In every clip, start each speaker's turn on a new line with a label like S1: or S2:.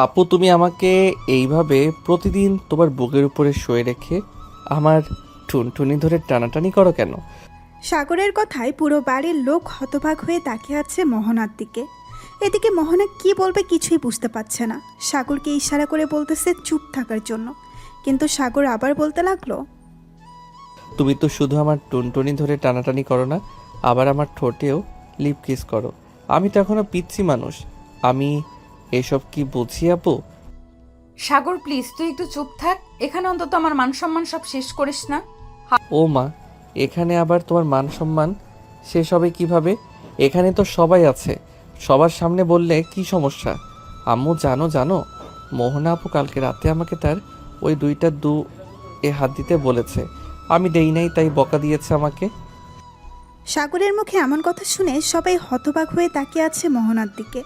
S1: আপু, তুমি আমাকে এইভাবে প্রতিদিন তোমার বুকের উপরে শুয়ে রেখে আমার টুনটুনি ধরে টানাটানি করো কেন?
S2: সাগরের কথায় পুরো বাড়ির লোক হতবাক হয়ে তাকিয়ে আছে মোহনার দিকে। এদিকে মোহনা কি বলবে কিছুই বুঝতে পারছে না। সাগরকে ইশারা করে বলতেছে চুপ থাকার জন্য, কিন্তু সাগর আবার বলতে লাগলো,
S1: তুমি তো শুধু আমার টুনটুনি ধরে টানাটানি করো না, আবার আমার ঠোঁটেও লিপ কিস করো। আমি তো এখনো পিচ্ছি মানুষ, আমি এসব কি বুঝি আপু?
S3: সাগর প্লিজ তুই একটু চুপ থাক, এখানে অন্তত আমার মান সম্মান সব শেষ করিস না।
S1: ও মা, এখানে আবার তোমার মান সম্মান শেষ হবে কিভাবে? এখানে তো সবাই আছে, সবার সামনে বললে কি সমস্যা? আম্মু জানো জানো, মোহনা আপু কালকে রাতে আমাকে তার ওই দুইটা এ হাত দিতে বলেছে, আমি দেই নাই তাই বকা দিয়েছে আমাকে।
S2: সাগরের মুখে এমন কথা শুনে সবাই হতবাক হয়ে তাকিয়ে আছে মোহনার দিকে।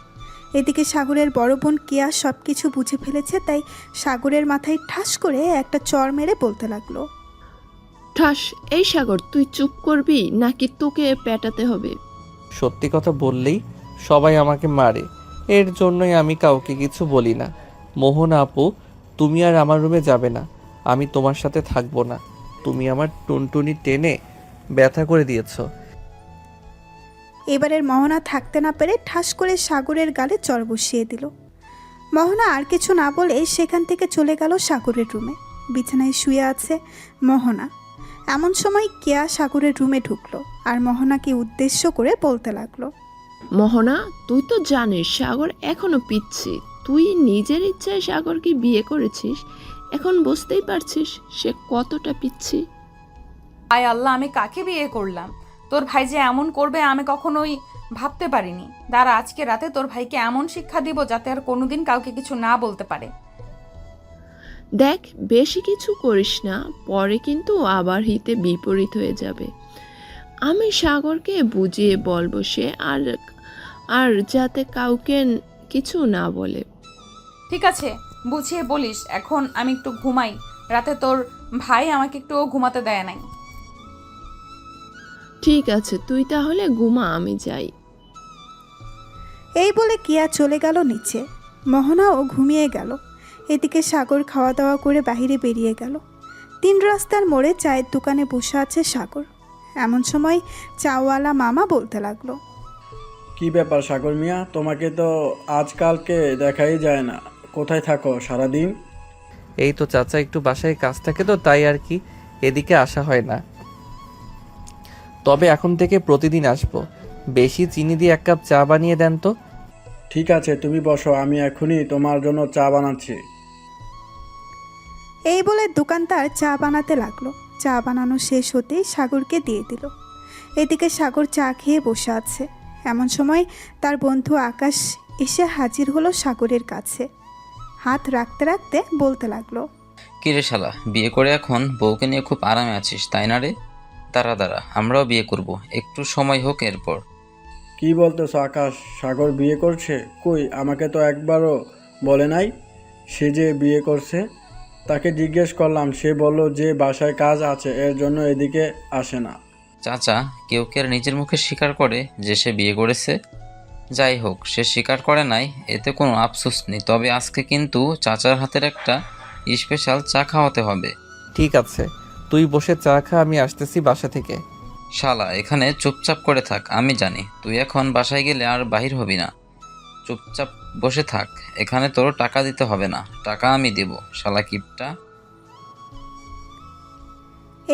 S2: এদিকে সাগরের বড় বোন কেয়া সব কিছু বুঝে ফেলেছে, তাই সাগরের মাথায় ঠাস করে একটা চড় মেরে বলতে লাগলো,
S4: ঠাস। এই সাগর, তুই চুপ করবি নাকি তোকে পেটাতে হবে?
S1: সত্যি কথা বললেই সবাই আমাকে মারে, এর জন্যই আমি কাউকে কিছু বলি না। মোহনা আপু, তুমি আর আমার রুমে যাবে না, আমি তোমার সাথে থাকবো না। তুমি আমার টুনটুনি টেনে ব্যথা করে দিয়েছো।
S2: এবারের মোহনা থাকতে না পেরে ঠাস করে সাগরের গালে চড় বসিয়ে দিল। মোহনা আর কিছু না বলে সেখান থেকে চলে গেল সাগরের রুমে। বিছানায় শুয়ে আছে মোহনা। এমন সময় কেয়া সাগরের রুমে ঢুকলো আর মোহনাকে উদ্দেশ্য করে বলতে লাগলো,
S4: মোহনা, তুই তো জানিস সাগর এখনো পিচ্ছি। তুই নিজের ইচ্ছায় সাগরকে বিয়ে করেছিস, এখন বুঝতেই পারছিস সে কতটা পিচ্ছি।
S3: আয় আল্লাহ, আমি কাকে বিয়ে করলাম? তোর ভাই যে এমন করবে আমি কখনোই ভাবতে পারিনি। দাঁড়া, আজকে রাতে তোর ভাইকে এমন শিক্ষা দিব যাতে আর কোনোদিন কাউকে কিছু না বলতে পারে।
S4: দেখ, বেশি কিছু করিস না, পরে কিন্তু আবার হিতে বিপরীত হয়ে যাবে। আমি সাগরকে বুঝিয়ে বলবো, সে আর আর যাতে কাউকে কিছু না বলে।
S3: ঠিক আছে, বুঝিয়ে বলিস। এখন আমি একটু ঘুমাই, রাতে তোর ভাই আমাকে একটু ঘুমাতে দেয় নাই।
S4: ঠিক আছে, তুই তাহলে ঘুমা, আমি যাই।
S2: এই বলে কেয়া চলে গেল নিচে। মোহনাও ঘুমিয়ে গেল। এদিকে সাগর খাওয়া দাওয়া করে বাইরে বেরিয়ে গেল। 3 রাস্তার মোড়ে চায়ের দোকানে বসে আছে সাগর। এমন সময় চাওয়ালা মামা বলতে লাগলো,
S5: কি ব্যাপার সাগর মিয়া, তোমাকে তো আজকালকে দেখাই যায় না, কোথায় থাকো সারাদিন?
S1: এই তো চাচা, একটু বাসায় কাজ থাকে তো তাই আর কি, এদিকে আসা হয় না। তবে এখন থেকে প্রতিদিন আসবো। বেশি চিনি দিয়ে 1 কাপ চা বানিয়ে দেন তো।
S5: ঠিক আছে, তুমি বসো, আমি এখনই তোমার জন্য চা বানাচ্ছি।
S2: এই বলে দোকানদার চা বানাতে লাগলো। চা বানানো শেষ হতেই সাগরকে দিয়ে দিল। এদিকে সাগর চা খেয়ে বসে আছে। এমন সময় তার বন্ধু আকাশ এসে হাজির হলো সাগরের কাছে। হাত রাখতে রাখতে বলতে লাগলো,
S6: কিরে শালা, বিয়ে করে এখন বউকে নিয়ে খুব আরামে আছিস তাই না রে? দাঁড়া দাঁড়া, আমরাও বিয়ে করব, একটু সময় হোক এরপর।
S5: কি বলতেছো আকাশ, সাগর বিয়ে করছে? কই, আমাকে তো একবারও বলে নাই সে যে বিয়ে করছে। তাকে জিজ্ঞেস করলাম, সে বলল যে বাসায় কাজ আছে, এর জন্য এদিকে আসে না।
S6: চাচা, কেউ কি আর নিজের মুখে স্বীকার করে যে সে বিয়ে করেছে? যাই হোক, সে স্বীকার করে নাই, এতে কোনো আফসোস নেই। তবে আজকে কিন্তু চাচার হাতের একটা স্পেশাল চা খাওয়াতে হবে।
S1: ঠিক আছে, তুই বসে চা খা, আমি আসতেছি বাসা থেকে।
S6: শালা, এখানে চুপচাপ করে থাক, আমি জানি তুই এখন বাসায় গেলে আর বাহির হবি না। চুপচাপ বসে থাক, এখানে তোর টাকা দিতে হবে না, টাকা আমি দেব, শালা কিপটা।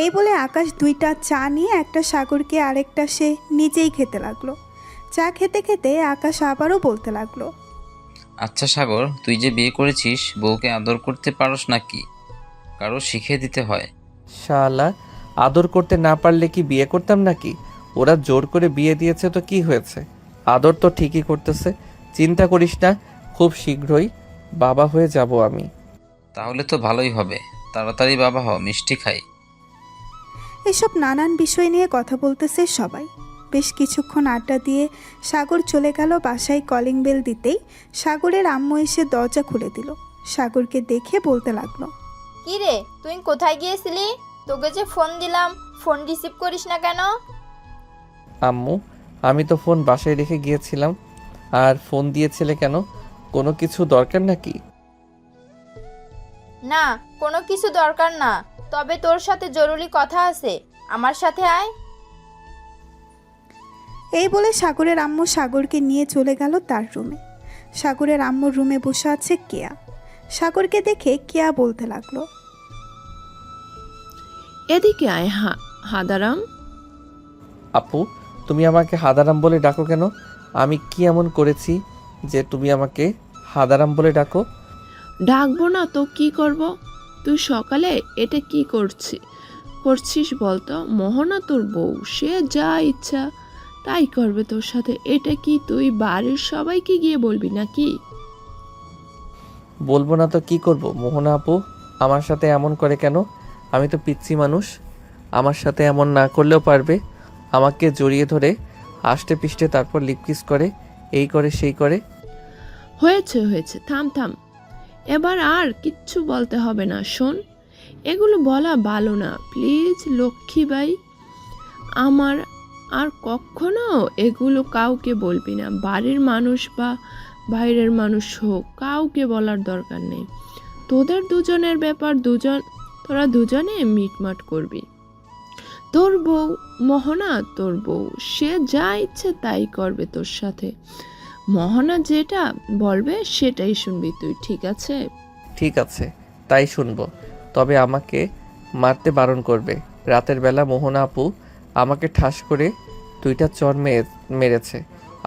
S2: এই বলে আকাশ 2টা চা নিয়ে একটা সাগরকে আরেকটা সে নিজেই খেতে লাগলো। চা খেতে খেতে আকাশ আবারও বলতে লাগলো,
S6: আচ্ছা সাগর, তুই যে বিয়ে করেছিস, বউকে আদর করতে পারস নাকি? কারো শিখিয়ে দিতে হয়।
S1: শালা, আদর করতে না পারলে কি বিয়ে করতাম নাকি? ওরা জোর করে বিয়ে দিয়েছে তো কি হয়েছে? আদর তো ঠিকই করতেছে, চিন্তা করিস না, খুব শীঘ্রই বাবা হয়ে যাব আমি।
S6: তাহলে তো ভালোই হবে, তাড়াতাড়ি বাবা হ, মিষ্টি খাই।
S2: এসব নানান বিষয় নিয়ে কথা বলতেছে সবাই। বেশ কিছুক্ষণ আড্ডা দিয়ে সাগর চলে গেল বাসায়। কলিং বেল দিতেই সাগরের আম্মু এসে দরজা খুলে দিল। সাগরকে দেখে বলতে লাগলো,
S7: কি রে, তুই কোথায় গিয়েছিলি? তোকে যে ফোন দিলাম, ফোন রিসিভ করিস না কেন?
S1: আম্মু, আমি তো ফোন বাসায় রেখে গিয়েছিলাম, আর ফোন দিয়েছিলে কেন? কোনো কিছু দরকার নাকি?
S7: না, কোনো কিছু দরকার না, তবে তোর সাথে জরুরি কথা আছে, আমার সাথে আয়।
S2: এই বলে সাগরের আম্মু সাগরকে নিয়ে চলে গেল তার রুমে। সাগরের আম্মুর রুমে বসে আছে কেয়া। সাগরকে দেখে কেয়া বলতে লাগলো,
S4: এদিকে আয় হাদারাম।
S1: আপু, তুমি আমাকে হাদারাম বলে ডাকো কেন? আমি কি এমন করেছি যে তুমি আমাকে হাদারাম বলে ডাকো?
S4: ডাকবো না তো কি করব? তুই সকালে এটা কি করছিস বলতো? মোহনা তোর বউ, সে যা ইচ্ছা তাই করবে তোর সাথে। এটা কি তুই বাড়ির সবাইকে গিয়ে বলবি নাকি?
S1: বলবো না তো কি করব? মোহনা আপু আমার সাথে এমন করে কেন? আমি তো পিচ্ছি মানুষ। আমার সাথে এমন না করলেও পারবে। আমাকে জড়িয়ে ধরে আষ্টে পিষ্টে তারপর লিপ কিস করে, এই করে সেই করে।
S4: হয়েছে, থাম থাম, এবার আর কিচ্ছু বলতে হবে না। শোন, এগুলো বলা ভালো না, প্লিজ লক্ষ্মীবাই। আমার আর কখনো এগুলো কাউকে বলবি না, বাড়ির মানুষ বা বাইরের মানুষ হোক, কাউকে বলার দরকার নেই। তোদের দুজনের ব্যাপার, তোরা দুজনে মিটমাট করবি। তোর বউ মোহনা, তোর বউ, সে যা ইচ্ছে তাই করবে তোর সাথে। মোহনা যেটা বলবে সেটাই শুনবি তুই, ঠিক আছে?
S1: ঠিক আছে, তাই শুনবো। তবে আমাকে মারতে বারণ করবে। রাতের বেলা মোহনা আপু আমাকে ঠাস করে 2টা চর মেরেছে।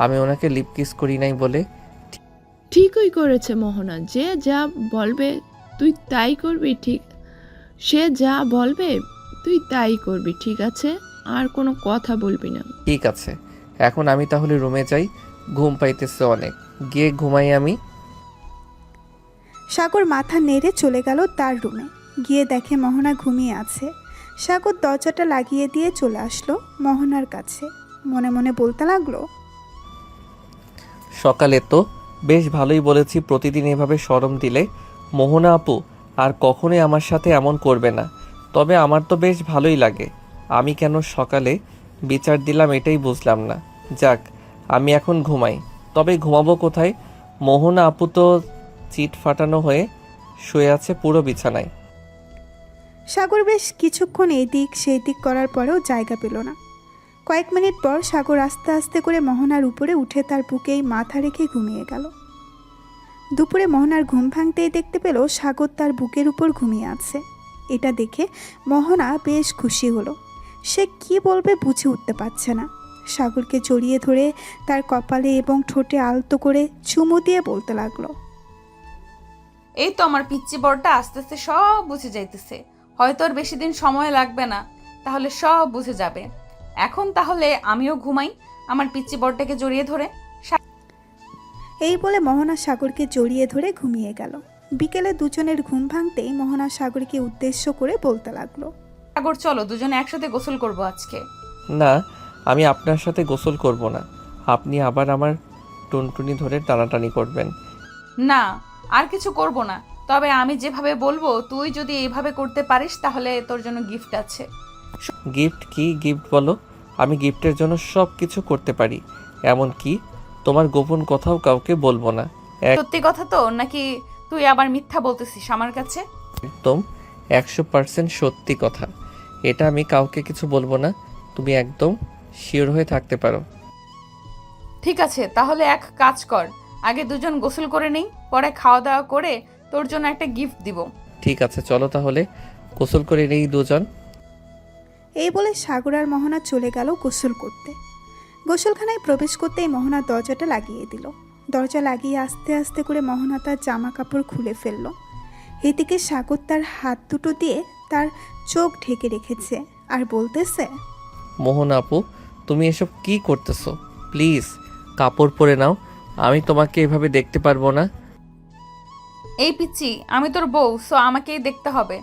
S1: আমি ওনাকে লিপ কিস করি নাই বলে।
S4: ঠিকই করেছে মোহনা, যে যা বলবে তুই তাই করবি, ঠিক? সে যা বলবে তুই তাই করবি, ঠিক আছে? আর কোনো কথা বলবি না।
S1: ঠিক আছে, এখন আমি তাহলে রুমে যাই, ঘুম পাইতেছে অনেক, গিয়ে ঘুমাই আমি।
S2: সাগর মাথা নেড়ে চলে গেল তার রুমে। গিয়ে দেখে মোহনা ঘুমিয়ে আছে। সাগর দরজাটা লাগিয়ে দিয়ে চলে আসলো মোহনার কাছে। মনে মনে বলতে লাগলো,
S1: সকালে তো বেশ ভালোই বলেছি প্রতিদিন এভাবে শরম দিলে মোহনা আপু আর কখনোই আমার সাথে এমন করবে না। তবে আমার তো বেশ ভালোই লাগে। আমি কেন সকালে বিচার দিলাম এটাই বুঝলাম না। যাক, আমি এখন ঘুমাই। তবে ঘুমাবো কোথায়? মোহনা আপু তো চিট ফাটানো হয়ে শুয়ে আছে পুরো বিছানায়।
S2: সাগর বেশ কিছুক্ষণ এই দিক সেই দিক করার পরেও জায়গা পেল না। কয়েক মিনিট পর সাগর আস্তে আস্তে করে মোহনার উপরে উঠে তার বুকেই মাথা রেখে ঘুমিয়ে গেল। দুপুরে মোহনার ঘুম ভাঙতেই দেখতে পেল সাগর তার বুকের উপর ঘুমিয়ে আছে। এটা দেখে মোহনা বেশ খুশি হলো। সে কি বলবে বুঝে উঠতে পারছে না। সাগরকে জড়িয়ে ধরে তার কপালে এবং ঠোঁটে আলতো করে চুমু দিয়ে বলতে লাগলো,
S3: এই তো আমার পিচ্চি বরটা আস্তে আস্তে সব বুঝে যাইতেছে। হয়তো আর বেশি দিন সময় লাগবে না, তাহলে সব বুঝে যাবে। এখন তাহলে আমিও ঘুমাই আমার পিচ্চি বরটাকে জড়িয়ে ধরে।
S2: এই বলে মোহনা সাগরকে জড়িয়ে ধরে ঘুমিয়ে গেল। বিকেলে দুজনের ঘুম ভাঙতেই মোহনা সাগরকে উদ্দেশ্য করে বলতে লাগলো,
S3: সাগর চলো দুজনে একসাথে গোসল করব আজকে।
S1: না, আমি আপনার সাথে গোসল করব না। আপনি আবার আমার টুনটুনি ধরে টানাটানি করবেন।
S3: না, আর কিছু করব না, তবে আমি যেভাবে বলবো তুই যদি এইভাবে করতে পারিস তাহলে তোর জন্য গিফট আছে।
S1: গিফট? কি গিফট বলো? আমি গিফটের জন্য সব কিছু করতে পারি, এমনকি তোমার গোপন কথাও কাউকে বলবো না।
S3: সত্যি কথা তো, নাকি তুই আবার মিথ্যা বলতেছিস আমার কাছে?
S1: একদম 100% সত্যি কথা। এটা আমি কাউকে কিছু বলবো না, তুমি একদম শিওর হয়ে থাকতে পারো।
S3: ঠিক আছে, তাহলে এক কাজ কর, আগে দুজন গোসল করে নেই, পরে খাওয়া দাওয়া করে তোর জন্য একটা গিফট দিব।
S1: ঠিক আছে, চলো তাহলে গোসল করে নেই দুজন।
S2: এই বলে সাগর আর মোহনা চলে গেল গোসল করতে। গোসলখানায় প্রবেশ করতেই মোহনা দরজাটা লাগিয়ে দিল। দরজা লাগিয়ে আস্তে আস্তে করে মোহনা তার জামা কাপড় খুলে ফেলল। এদিকে সাগর তার হাত দুটো দিয়ে তার চোখ ঢেকে রেখেছে আর বলতেছে,
S1: মোহনা আপু, তুমি এসব কি করতেছো? প্লিজ কাপড় পরে নাও, আমি তোমাকে এভাবে দেখতে পারবো না।
S3: এই পিচ্চি, আমি তোর বউ, সো আমাকেই দেখতে হবে,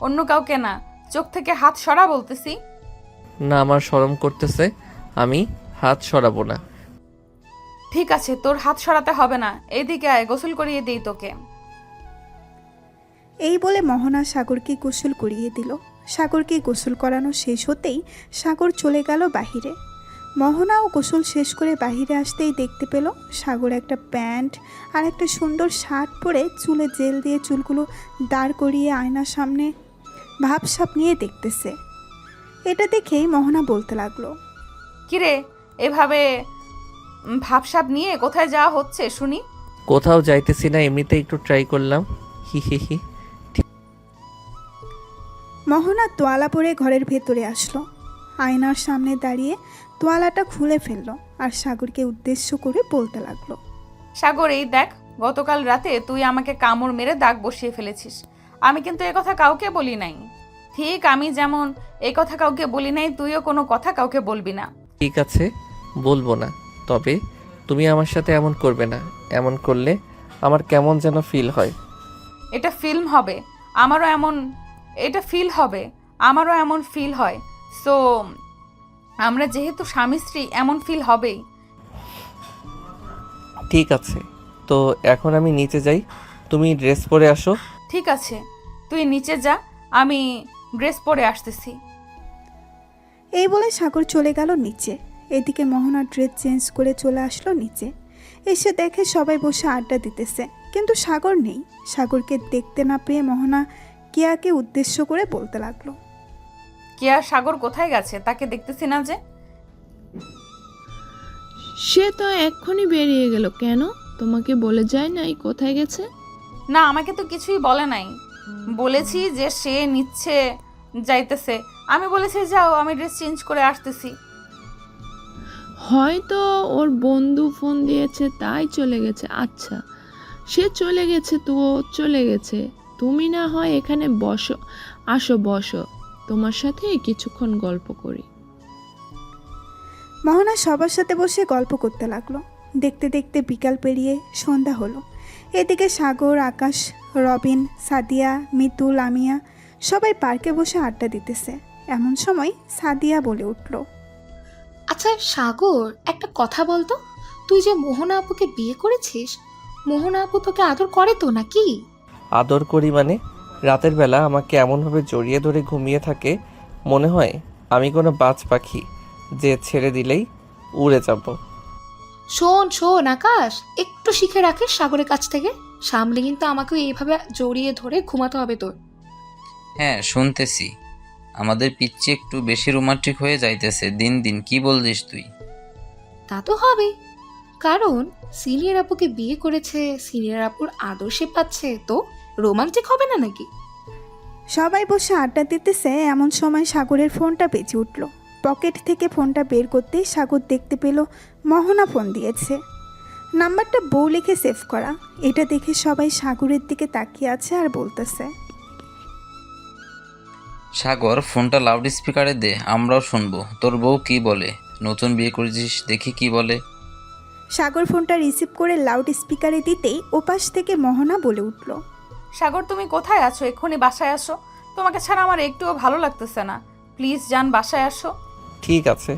S3: অন্য কাউকে না। চোখ থেকে হাত সরা বলতেছি।
S1: না, আমার শরম করতেছে, আমি হাত সরাবো না।
S3: ঠিক আছে, তোর হাত সরাতে হবে না, এইদিকে আয়, গোসল করিয়ে দিই তোকে।
S2: এই বলে মোহনা সাগরকে গোসল করিয়ে দিল। সাগরকে গোসল করানো শেষ হতেই সাগর চলে গেল বাহিরে। মোহনাও গোসল শেষ করে বাইরে আসতেই দেখতে পেল সাগর একটা প্যান্ট আর একটা সুন্দর শার্ট পরে চুলে জেল দিয়ে চুলগুলো দাঁড় করিয়ে আয়নার সামনে ভাবসাব নিয়ে দেখতেছে। এটা দেখেই মোহনা বলতে লাগলো,
S3: কিরে এভাবে ভাবসাব নিয়ে কোথায় যাওয়া হচ্ছে শুনি?
S1: কোথাও যাইতেছি না, এমনিতে একটু ট্রাই করলাম। হি হি হি।
S2: মোহনা তোয়ালা পরে ঘরের ভেতরে আসলো। আয়নার সামনে দাঁড়িয়ে তোয়ালাটা খুলে ফেললো আর সাগরকে উদ্দেশ্য করে বলতে লাগলো,
S3: সাগর এই দেখ, গতকাল রাতে তুই আমাকে কামড় মেরে দাগ বসিয়ে ফেলেছিস। আমি কিন্তু এ কথা কাউকে বলি নাই। ঠিক আমি যেমন এই কথা কাউকে বলি নাই, তুইও কোনো কথা কাউকে বলবি না।
S1: ঠিক আছে, বলবো না। তবে তুমি আমার সাথে এমন করবে না। এমন করলে আমার কেমন যেন ফিল হয়।
S3: এটা ফিল্ম হবে, আমারও এমন ফিল হয়। সো আমরা যেহেতু স্বামী স্ত্রী, এমন ফিল হবেই।
S1: ঠিক আছে, তো এখন আমি নিচে যাই, তুমি ড্রেস পরে আসো।
S3: ঠিক আছে, তুই নিচে যা, আমি ড্রেস পরে আসতেছি।
S2: এই বলে সাগর চলে গেল নিচে। এদিকে মোহনা ড্রেস চেঞ্জ করে চলে আসলো নিচে। এসে দেখে সবাই বসে আড্ডা দিতেছে, কিন্তু সাগর নেই। সাগরকে দেখতে না পেয়ে মোহনা কেয়াকে উদ্দেশ্য করে বলতে লাগলো,
S3: কেয়া সাগর কোথায় গেছে? তাকে দেখতেছি না যে।
S4: সে তো এক্ষুনি বেরিয়ে গেল। কেন, তোমাকে বলে যায় নাই কোথায় গেছে?
S3: না, আমাকে তো কিছুই বলে নাই। বলেছি যে সে নিচ্ছে যাইতেছে, আমি বলেছি যাও, আমি ড্রেস চেঞ্জ করে আসতেছি।
S4: হয়তো ওর বন্ধু ফোন দিয়েছে তাই চলে গেছে। আচ্ছা, সে চলে গেছে তো চলে গেছে, তুমি না হয় এখানে বসো, আসো বসো, তোমার সাথে কিছুক্ষণ গল্প করি।
S2: মোহনা সবার সাথে বসে গল্প করতে লাগলো। দেখতে দেখতে বিকাল পেরিয়ে সন্ধ্যা হলো। এদিকে সাগর, আকাশ, রবিন, সাদিয়া, মিতু, লামিয়া সবাই পার্কে বসে আড্ডা দিতেছে। এমন সময় সাদিয়া বলে উঠল,
S8: আচ্ছা সাগর, একটা কথা বলতো, তুই যে মোহনা আপুকে বিয়ে করেছিস, মোহনা আপু তোকে আদর করে তো নাকি?
S1: আদর করি মানে? রাতের বেলা আমাকে এমনভাবে জড়িয়ে ধরে ঘুমিয়ে থাকে, মনে হয় আমি কোনো বাজ পাখি যে ছেড়ে দিলেই উড়ে যাব।
S8: শোন শোন আকাশ, একটু শিখে রাখিস সাগরের কাছ থেকে, সামলে কিন্তু আমাকেও এইভাবে জড়িয়ে ধরে ঘুমাতে হবে তোর।
S6: হ্যাঁ শুনতেছি, আমাদের পিচ্চি একটু বেশি রোমান্টিক হয়ে যাইতেছে দিন দিন। কি বলছিস তুই?
S8: তা তো হবে, কারণ সিনিয়র আপুকে বিয়ে করেছে, সিনিয়র আপুর আদর্শে পাচ্ছে, তো রোমান্টিক হবে না নাকি?
S2: সবাই বসে আড্ডা দিতেছে। এমন সময় সাগরের ফোনটা বেজে উঠল। পকেট থেকে ফোনটা বের করতেই সাগর দেখতে পেল মোহনা ফোন দিয়েছে। নাম্বারটা বউ লিখে সেভ করা। এটা দেখে সবাই সাগরের দিকে তাকিয়ে আছে আর বলতেছে,
S6: সাগর, ফোনটা লাউড স্পিকারে দে, আমরাও শুনবো তোর বউ কি বলে। নতুন বিয়ে করেছিস, দেখি কি বলে।
S2: সাগর ফোনটা রিসিভ করে লাউড স্পিকারে দিতেই ওপাশ থেকে মোহনা বলে উঠল,
S3: সাগর তুমি কোথায় আছো? এক্ষুনি বাসায় আসো, তোমাকে ছাড়া আমার একটুও ভালো লাগতেছে না। প্লিজ যান, বাসায় আসো।
S1: ঠিক আছে,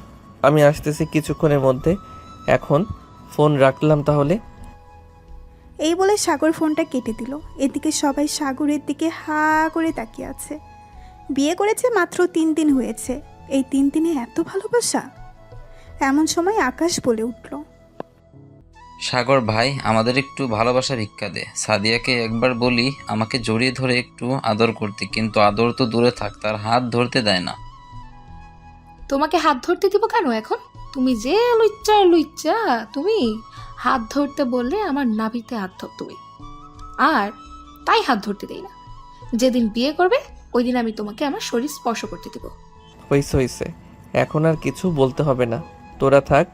S1: আমি আসতেছি কিছুক্ষণের মধ্যে। এখন ফোন রাখলাম তাহলে।
S2: এই বলে সাগর ফোনটা কেটে দিল। এদিকে সবাই সাগরের দিকে হা করে তাকিয়ে আছে। বিয়ে করেছে মাত্র 3 দিন হয়েছে, এই 3 দিনে এত ভালোবাসা? এমন সময় আকাশ বলে উঠল,
S6: সাগর ভাই, আমাদের একটু ভালোবাসা ভিক্ষা দে। সাদিয়াকে একবার বলি আমাকে জড়িয়ে ধরে একটু আদর করতে, কিন্তু আদর তো দূরে থাক, তার হাত ধরতে দেয় না।
S8: তোমাকে হাত ধরতে দিব কেন এখন? তুমি যে লুচ্চা, তুমি হাত ধরতে বললে আমার নাভিতে হাত ধর তুমি, আর তাই হাত ধরতে দেই না। যেদিন বিয়ে করবে ওই দিন আমি তোমাকে আমার শরীর স্পর্শ করতে দেব।
S1: হইছে, এখন আর কিছু বলতে হবে না, তোরা থাক,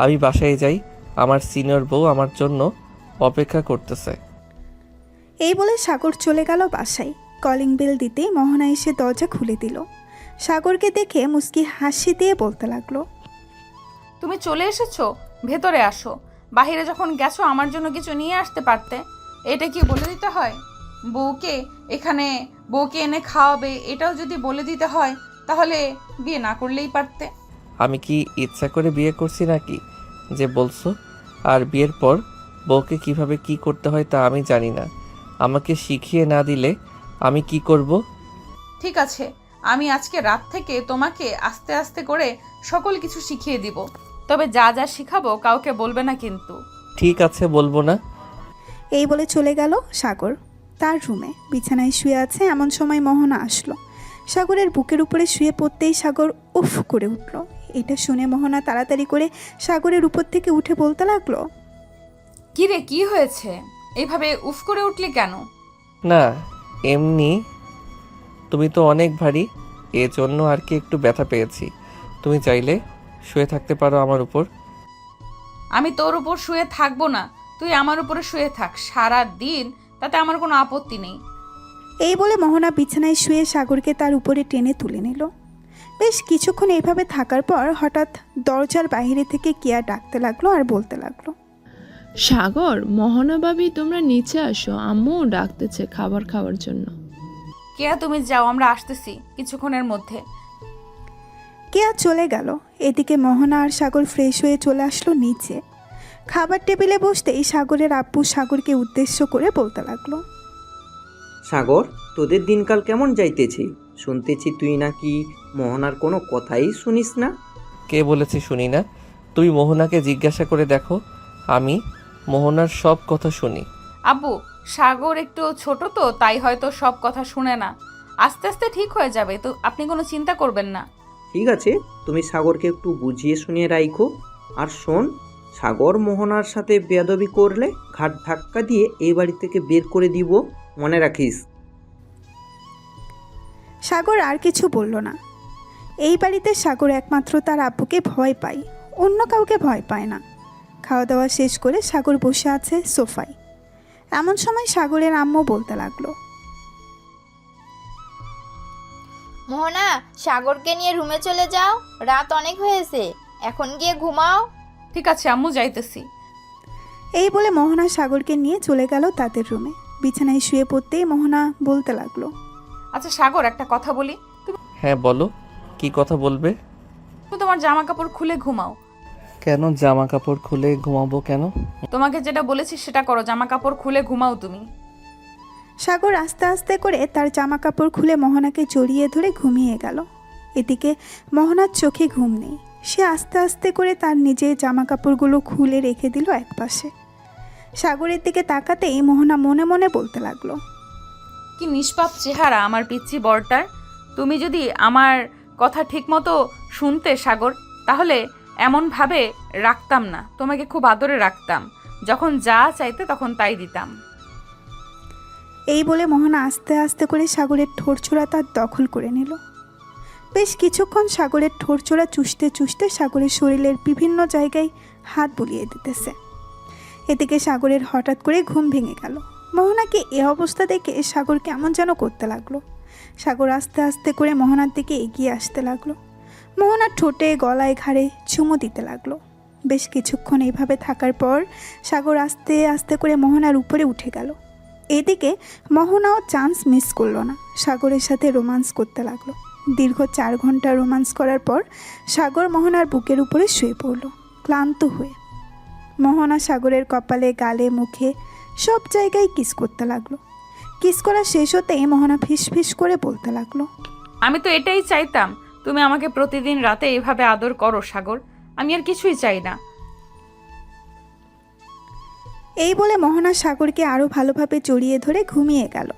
S1: আমি বাসায় যাই। আমার সিনিয়র বউ আমার জন্য অপেক্ষা করতেছে।
S2: এই বলে সাগর চলে গেল বাসায়। কলিং বেল দিতেই মোহনা এসে দরজা খুলে দিল। সাগরকে দেখে মুস্কি হাসি দিয়ে বলতে লাগলো,
S3: তুমি চলে এসেছো, ভেতরে আসো। বাইরে যখন গেছো আমার জন্য কিছু নিয়ে আসতে পারতে। এটা কি বলে দিতে হয়? বউকে এনে খাওয়াবে, এটাও যদি বলে দিতে হয় তাহলে বিয়ে না করলেই পারতে।
S1: আমি কি ইচ্ছা করে বিয়ে করছি নাকি যে বলছো? আর বিয়ের পর বউকে কিভাবে কি করতে হয় তা আমি জানি না। আমাকে শিখিয়ে না দিলে আমি কি করব?
S3: ঠিক আছে, আমি আজকে রাত থেকে তোমাকে আস্তে আস্তে করে সকল কিছু শিখিয়ে দিব। তবে যা যা শিখাবো কাউকে বলবে না কিন্তু।
S1: ঠিক আছে, বলবো না।
S2: এই বলে চলে গেল সাগর তার রুমে। বিছানায় শুয়ে আছে এমন সময় মোহনা আসলো। সাগরের বুকের উপরে শুয়ে পড়তেই সাগর উফ করে উঠল। এটা শুনে মোহনা তাড়াতাড়ি করে সাগরের উপর থেকে উঠে বলতে লাগলো,
S3: কি রে, কি হয়েছে? এইভাবে উফ করে উঠলি কেন?
S1: না, এমনি। তুমি তো অনেক ভারী, এজন্য আর কি একটু ব্যথা পেয়েছি। তুমি চাইলে শুয়ে থাকতে পারো আমার উপর।
S3: আমি তোর উপর শুয়ে থাকবো না, তুই আমার উপরে শুয়ে থাক সারা দিন, তাতে আমার কোনো আপত্তি নেই।
S2: এই বলে মোহনা বিছানায় শুয়ে সাগরকে তার উপরে টেনে তুলে নিল। বেশ কিছুক্ষণ এইভাবে থাকার পর হঠাৎ দরজার বাইরে থেকে কিয়া ডাকতে লাগলো আর বলতে লাগলো,
S4: সাগর, মোহনা ভাবি তোমরা নিচে আসো, আম্মু ডাকতেছে খাবার খাওয়ার জন্য।
S3: কেয়া তুমি যাও, আমরা আসতেছি কিছুক্ষণের মধ্যে।
S2: কেয়া চলে গেল। এদিকে মোহনা আর সাগর ফ্রেশ হয়ে চলে আসলো নিচে। খাবার টেবিলে বসতেই সাগরের আব্বু সাগরকে উদ্দেশ্য করে বলতে লাগলো,
S9: সাগর, তোদের দিনকাল কেমন যাইতেছে? শুনতেছি তুই নাকি মোহনার কোনো কথাই শুনিস না।
S1: কে বলেছে শুনি না? তুমি মোহনাকে জিজ্ঞাসা করে দেখো, আমি মোহনার সব কথা শুনি।
S3: আব্বু, সাগর একটু ছোট তো, তাই হয়তো সব কথা শুনে না। আস্তে আস্তে ঠিক হয়ে যাবে, তো আপনি কোনো চিন্তা করবেন না।
S9: ঠিক আছে, তুমি সাগরকে একটু বুঝিয়ে শুনিয়ে রাখো। আর শোন, সাগর মোহনার সাথে বেয়াদবি করলে ঘাট ধাক্কা দিয়ে এই বাড়ি থেকে বের করে দিব, মনে রাখিস।
S2: সাগর আর কিছু বলল না। এই বাড়িতে সাগর একমাত্র তার আব্বুকে ভয় পায়, অন্য কাউকে ভয় পায় না। খাওয়া দাওয়া শেষ করে সাগর বসে আছে সোফায়। এমন সময় সাগরের আম্মু বলতে লাগলো,
S7: মোহনা, সাগরকে নিয়ে রুমে চলে যাও, রাত অনেক হয়েছে, এখন গিয়ে ঘুমাও।
S3: ঠিক আছে আম্মু, যাইতেছি।
S2: এই বলে মোহনা সাগরকে নিয়ে চলে গেল তাদের রুমে। বিছানায় শুয়ে পড়তেই মোহনা বলতে লাগলো,
S3: আচ্ছা সাগর, একটা কথা বলি।
S1: হ্যাঁ বলো, কি কথা বলবে?
S3: তুমি তোমার জামা কাপড় খুলে ঘুমাও।
S1: কেন জামা কাপড় খুলে ঘুমাবো কেন?
S3: তোমাকে যেটা বলেছি সেটা করো, জামা কাপড় খুলে ঘুমাও তুমি।
S2: সাগর আস্তে আস্তে করে তার জামা কাপড় খুলে মোহনাকে জড়িয়ে ধরে ঘুমিয়ে গেল। এদিকে মোহনার চোখে ঘুম নেই। সে আস্তে আস্তে করে তার নিজের জামা কাপড়গুলো খুলে রেখে দিল একপাশে। সাগরের দিকে তাকাতেই মোহনা মনে মনে বলতে লাগলো,
S3: কি নিষ্পাপ চেহারা আমার পিচ্চি বরটার। তুমি যদি আমার কথা ঠিকমতো শুনতে সাগর, তাহলে এমনভাবে রাখতাম না, তোমাকে খুব আদরে রাখতাম, যখন যা চাইতে তখন তাই দিতাম।
S2: এই বলে মোহনা আস্তে আস্তে করে সাগরের ঠোঁটছোড়া তার দখল করে নিল। বেশ কিছুক্ষণ সাগরের ঠোঁটছোড়া চুষতে চুষতে সাগরের শরীরের বিভিন্ন জায়গায় হাত বুলিয়ে দিতেছে। এদিকে সাগরের হঠাৎ করে ঘুম ভেঙে গেল। মোহনাকে এ অবস্থা দেখে সাগর কেমন যেন করতে লাগলো। সাগর আস্তে আস্তে করে মোহনার দিকে এগিয়ে আসতে লাগলো। মোহনার ঠোঁটে গলায় ঘাড়ে চুমু দিতে লাগলো। বেশ কিছুক্ষণ এইভাবে থাকার পর সাগর আস্তে আস্তে করে মোহনার উপরে উঠে গেল। এদিকে মোহনাও চান্স মিস করলো না, সাগরের সাথে রোমান্স করতে লাগলো। দীর্ঘ 4 ঘন্টা রোমান্স করার পর সাগর মোহনার বুকের উপরে শুয়ে পড়ল ক্লান্ত হয়ে। মোহনা সাগরের কপালে, গালে, মুখে সব জায়গায় কিস করতে লাগলো। কিস করা শেষ হতেই মোহনা ফিস ফিস করে বলতে লাগলো,
S3: আমি তো এটাই চাইতাম, তুমি আমাকে প্রতিদিন রাতে এইভাবে আদর করো সাগর, আমি আর কিছুই চাই না।
S2: এই বলে মোহনা সাগরকে আরও ভালোভাবে জড়িয়ে ধরে ঘুমিয়ে গেল।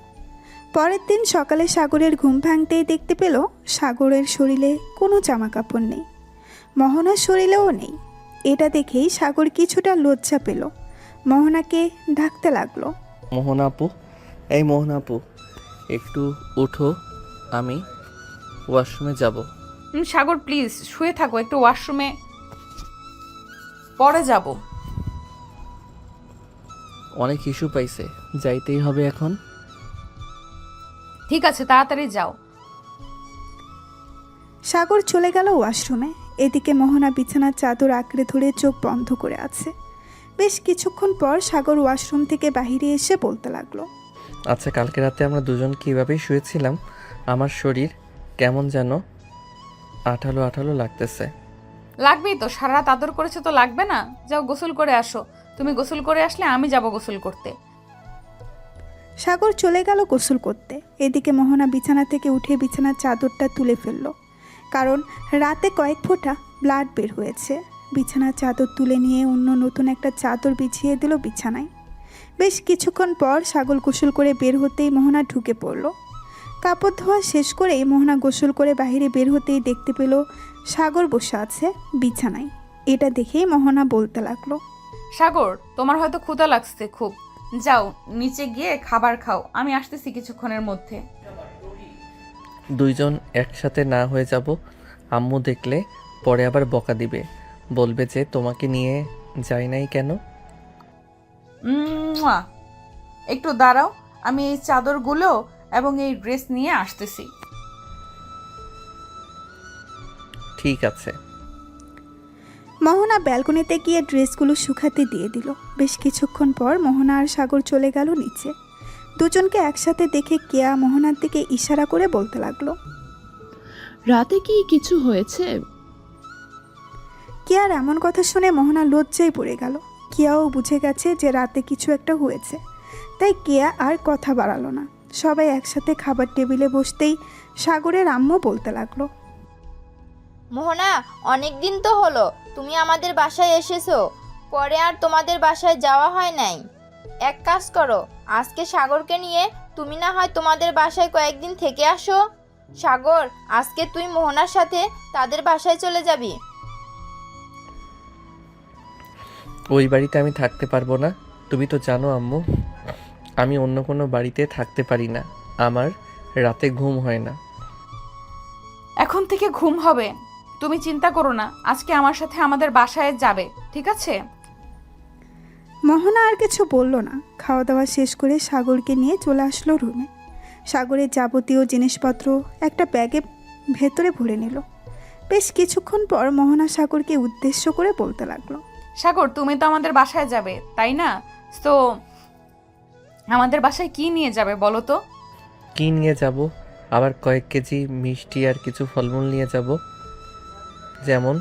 S2: পরের দিন সকালে সাগরের ঘুম ভাঙতেই দেখতে পেল সাগরের শরীরে কোনো জামা কাপড় নেই, মোহনার শরীরেও নেই। এটা দেখেই সাগর কিছুটা লজ্জা পেল। মোহনাকে ডাকতে লাগলো,
S1: মোহনা আপু, এই মোহনা আপু, একটু উঠো, আমি ওয়াশরুমে যাব।
S3: সাগর প্লিজ শুয়ে থাকো, একটু ওয়াশরুমে পরে যাব।
S1: অনেক ইস্যু পাইছে, যাইতেই হবে এখন।
S3: ঠিক আছে, তাড়াতাড়ি যাও।
S2: সাগর চলে গেল ওয়াশরুমে। এদিকে মোহনা বিছানার চাদর আঁকড়ে ধরে চোখ বন্ধ করে আছে। বেশ কিছুক্ষণ পর সাগর ওয়াশরুম থেকে বাইরে এসে বলতে লাগলো,
S1: আচ্ছা, কালকে রাতে আমরা দুজন কীভাবে শুয়েছিলাম, আমার শরীর কেমন যেন আঠালো আঠালো লাগতেছে।
S3: লাগবেই তো, সারা রাত আদর করেছে তো লাগবে না? যাও গোসল করে আসো। তুমি গোসল করে আসলে আমি যাব গোসল করতে।
S2: সাগর চলে গেল গোসল করতে। এদিকে মোহনা বিছানা থেকে উঠে বিছানার চাদরটা তুলে ফেলল, কারণ রাতে কয়েক ফোঁটা ব্লাড বের হয়েছে। বিছানার চাদর তুলে নিয়ে অন্য নতুন একটা চাদর বিছিয়ে দিল বিছানায়। বেশ কিছুক্ষণ পর সাগর গোসল করে বের হতেই মোহনা ঢুকে পড়ল। কাপড় ধোয়া শেষ করেই মোহনা গোসল করে বাইরে বের হতেই দেখতে পেল সাগর বসে আছে বিছানায়। এটা দেখেই মোহনা বলতে লাগলো,
S3: সাগর, তোমার হয়তো ক্ষুধা লাগছে খুব, যাও নিচে গিয়ে খাবার খাও, আমি আসতেছি কিছুক্ষণের মধ্যে।
S1: দুইজন একসাথে না হয়ে যাব, আম্মু দেখলে পরে আবার বকা দিবে, বলবে যে তোমাকে নিয়ে যাই নাই কেন।
S3: মুয়া। একটু দাঁড়াও, আমি এই চাদরগুলো এবং এই ড্রেস নিয়ে আসতেছি।
S1: ঠিক আছে।
S2: মোহনা ব্যালকনিতে গিয়ে ড্রেসগুলো শুকাতে দিয়ে দিল। বেশ কিছুক্ষণ পর মোহনা আর সাগর চলে গেল নিচে। দুজনকে একসাথে দেখে কেয়া মোহনার দিকে ইশারা করে বলতে লাগলো,
S4: রাতে কি কিছু হয়েছে?
S2: কেয়ার এমন কথা শুনে মোহনা লজ্জায় পড়ে গেল। কেয়াও বুঝে গেছে যে রাতে কিছু একটা হয়েছে, তাই কেয়া আর কথা বাড়ালো না। সবাই একসাথে খাবার টেবিলে বসতেই সাগরের আম্মু বলতে লাগলো,
S7: মোহনা, অনেক দিন তো হলো তুমি আমাদের বাসায় এসেছো, পরে আর তোমাদের বাসায় যাওয়া হয় নাই। এক কাজ করো, আজকে সাগরকে নিয়ে তুমি না হয় তোমাদের বাসায় কয়েকদিন থেকে আসো। সাগর, আজকে তুই মোহনার সাথে তাদের বাসায় চলে যাবি।
S1: ওই বাড়িতে আমি থাকতে পারবো না, তুমি তো জানো আম্মু, আমি অন্য কোনো বাড়িতে থাকতে পারি না, আমার রাতে ঘুম হয় না।
S3: এখন থেকে ঘুম হবে, তুমি চিন্তা করো না, আজকে আমার সাথে আমাদের বাসায় যাবে, ঠিক আছে?
S2: মোহনা আর কিছু বলল না। খাওয়া দাওয়া শেষ করে সাগরকে নিয়ে চলে আসলো রুমে। সাগরের যাবতীয় জিনিসপত্র একটা ব্যাগে ভেতরে ভরে নিল। বেশ কিছুক্ষণ পর মোহনা সাগরকে উদ্দেশ্য করে বলতে লাগলো,
S3: সাগর, তুমি তো আমাদের বাসায় যাবে, তাই না? তো আমাদের বাসায় কি নিয়ে যাবে বলো তো?
S1: কি নিয়ে যাব? আবার কয়েক কেজি মিষ্টি আর কিছু ফলমূল নিয়ে যাব, যেমন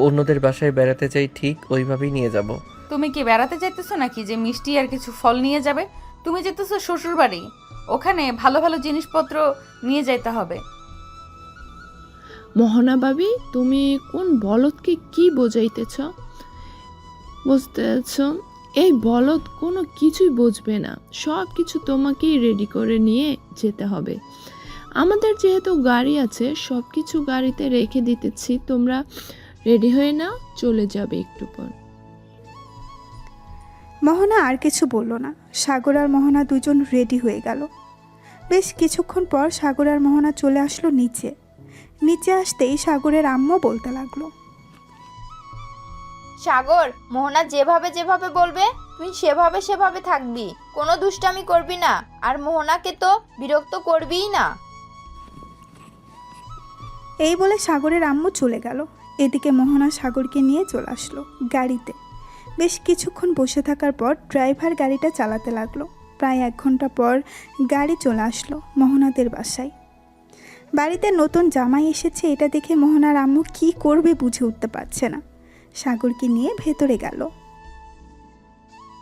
S1: অন্যদের বাসায় বেড়াতে যাই ঠিক ওইভাবেই নিয়ে যাব।
S3: তুমি কি বেড়াতে যাইতেছো নাকি যে মিষ্টি আর কিছু ফল নিয়ে যাবে? তুমি যেতেছো শ্বশুর বাড়ি, ওখানে ভালো ভালো জিনিসপত্র নিয়ে যাইতে হবে।
S4: মোহনা ভাবি, তুমি কোন বলদকে কি বোঝাইতেছ? বুঝতেছ, এই বলদ কোনো কিছুই বুঝবে না, সব কিছু তোমাকেই রেডি করে নিয়ে যেতে হবে। আমাদের যেহেতু গাড়ি আছে, সব কিছু গাড়িতে রেখে দিতেছি, তোমরা রেডি হয়ে নাও, চলে যাবে একটু পর।
S2: মোহনা আর কিছু বলল না। সাগর আর মোহনা দুজন রেডি হয়ে গেল। বেশ কিছুক্ষণ পর সাগর আর মোহনা চলে আসলো নিচে। নিচে আসতেই সাগরের আম্মু বলতে লাগলো,
S7: সাগর, মোহনা যেভাবে যেভাবে বলবে তুই সেভাবে সেভাবে থাকবি, কোনো দুষ্টামি করবি না, আর মোহনাকে তো বিরক্ত করবিই না।
S2: এই বলে সাগরের আম্মু চলে গেল। এদিকে মোহনা সাগরকে নিয়ে চলে আসলো গাড়িতে। বেশ কিছুক্ষণ বসে থাকার পর ড্রাইভার গাড়িটা চালাতে লাগলো। প্রায় 1 ঘন্টা পর গাড়ি চলে আসলো মোহনাদের বাসায়। বাড়িতে নতুন জামাই এসেছে, এটা দেখে মোহনার আম্মু কি করবে বুঝে উঠতে পারছে না। সাগরকে নিয়ে ভেতরে গেল।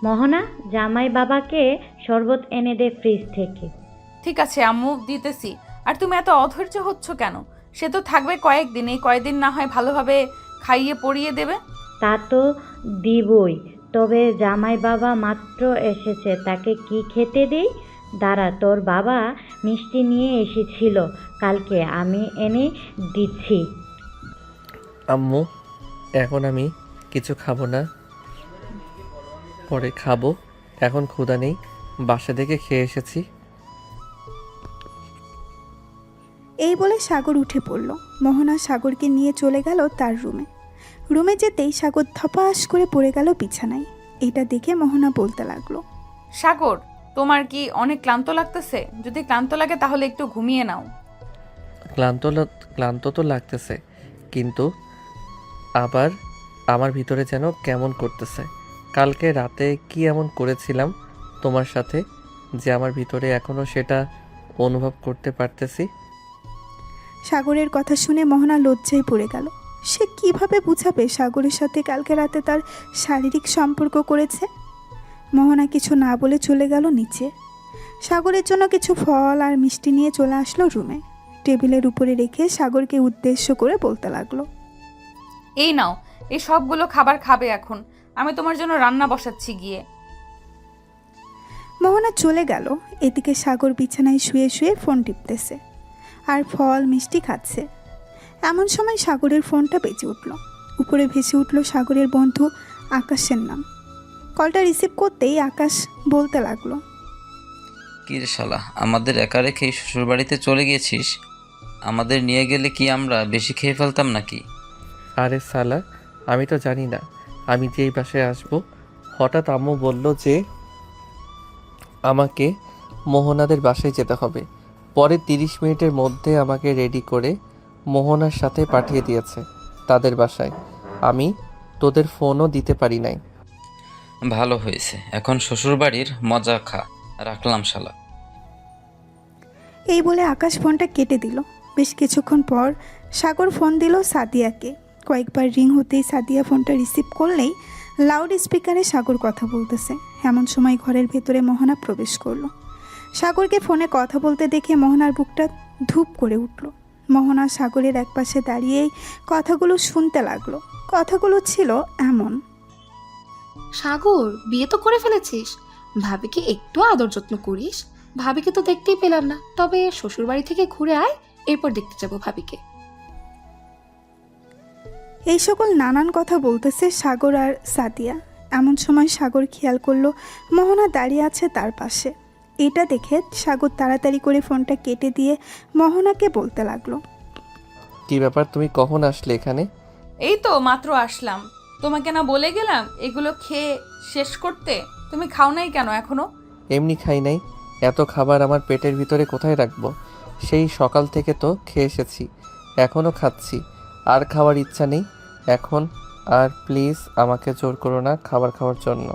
S10: মোহনা, জামাই বাবাকে শরবত এনে দে ফ্রিজ থেকে।
S3: ঠিক আছে আম্মু, দিতেছি। আর তুমি এত অধৈর্য হচ্ছ কেন? সে তো থাকবে কয়েকদিন, এই কয়েকদিন না হয় ভালোভাবে খাইয়ে পরিয়ে দেবে।
S10: তা তো দিবই, তবে জামাই বাবা মাত্র এসেছে, তাকে কি খেতে দেই? দাঁড়া, তোর বাবা মিষ্টি নিয়ে এসেছিল কালকে, আমি এনে দিচ্ছি।
S1: আম্মু, এখন আমি কিছু খাবো না, পরে খাবো, এখন ক্ষুধা নেই, বাসা থেকে খেয়ে এসেছি।
S2: এই বলে সাগর উঠে পড়ল। মোহনা সাগরকে নিয়ে চলে গেল তার রুমে। রুমে যেতেই সাগর ধপাস করে পড়ে গেল বিছানায়। এটা দেখে মোহনা বলতে লাগলো,
S3: সাগর, তোমার কি অনেক ক্লান্ত লাগতেছে? যদি ক্লান্ত লাগে তাহলে একটু ঘুমিয়ে নাও।
S1: ক্লান্ত তো লাগতেছে, কিন্তু আবার আমার ভিতরে যেন কেমন করতেছে। কালকে রাতে কি এমন করেছিলাম তোমার সাথে যে আমার ভিতরে এখনও সেটা অনুভব করতে পারতেছি।
S2: সাগরের কথা শুনে মোহনা লজ্জায় পড়ে গেল। সে কিভাবে বুঝাবে সাগরের সাথে কালকে রাতে তার শারীরিক সম্পর্ক করেছে। মোহনা কিছু না বলে চলে গেল নিচে। সাগরের জন্য কিছু ফল আর মিষ্টি নিয়ে চলে আসলো রুমে। টেবিলের উপরে রেখে সাগরকে উদ্দেশ্য করে বলতে লাগলো,
S3: এই নাও, এই সবগুলো খাবার খাবে এখন। আমি তোমার জন্য রান্না বসাচ্ছি গিয়ে।
S2: মোহনা চলে গেল। এদিকে সাগর বিছানায় শুয়ে শুয়ে ফোন টিপতেছে আর ফল মিষ্টি খাচ্ছে। এমন সময় সাগরের ফোনটা বেজে উঠল। উপরে ভেসে উঠল সাগরের বন্ধু আকাশের নাম। কলটা রিসিভ করতেই আকাশ বলতে লাগলো,
S6: কি রে শালা, আমাদের একা রেখেই শ্বশুরবাড়িতে চলে গিয়েছিস? আমাদের নিয়ে গেলে কি আমরা বেশি খেয়ে ফেলতাম নাকি?
S1: আরে সালা, আমি তো জানি না আমি যে এই বাসায় আসবো। হঠাৎ আম্মু বলল যে আমাকে মোহনাদের বাসায় যেতে হবে। পরে 30 মিনিটের মধ্যে আমাকে রেডি করে মোহনার সাথে পাঠিয়ে দিয়েছে তাদের বাসায়। আমি তোদের ফোনও দিতে পারি নাই।
S6: ভালো হয়েছে, এখন শ্বশুরবাড়ির মজা খা। রাখলাম শালা।
S2: এই বলে আকাশ ফোনটা কেটে দিল। বেশ কিছুক্ষণ পর সাগর ফোন দিল সাদিয়াকে। কয়েকবার রিং হতেই সাদিয়া ফোনটা রিসিভ করলেই লাউড স্পিকারে সাগর কথা বলতেছে। এমন সময় ঘরের ভেতরে মোহনা প্রবেশ করলো। সাগরকে ফোনে কথা বলতে দেখে মোহনার বুকটা ধূপ করে উঠল। মোহনা সাগরের একপাশে দাঁড়িয়েই কথাগুলো শুনতে লাগলো। কথাগুলো ছিল এমন,
S8: সাগর, বিয়ে তো করে ফেলেছিস, ভাবিকে একটু আদর যত্ন করিস। ভাবিকে তো দেখতেই পেলাম না, তবে শ্বশুরবাড়ি থেকে ঘুরে আয়, এরপর দেখতে যাবো ভাবিকে।
S2: এই সকল নানান কথা বলতেছে সাগর আর সাদিয়া। এমন সময় সাগর খেয়াল করলো মোহনা দাঁড়িয়ে আছে তার পাশে। এটা দেখে সাগর তাড়াতাড়ি করে ফোনটা কেটে দিয়ে মোহনাকে বলতে লাগলো,
S1: কি ব্যাপার, তুমি কখন আসলে এখানে?
S3: এই তো মাত্র আসলাম। তোমাকে না বলে গেলাম এগুলো খেয়ে শেষ করতে? তুমি খাও নাই কেন এখনো?
S1: এমনি খাই নাই, এত খাবার আমার পেটের ভিতরে কোথায় রাখবো? সেই সকাল থেকে তো খেয়ে এসেছি, এখনও খাচ্ছি। আর খাওয়ার ইচ্ছা নেই এখন। আর প্লিজ আমাকে জোর করো না খাবার খাওয়ার জন্য।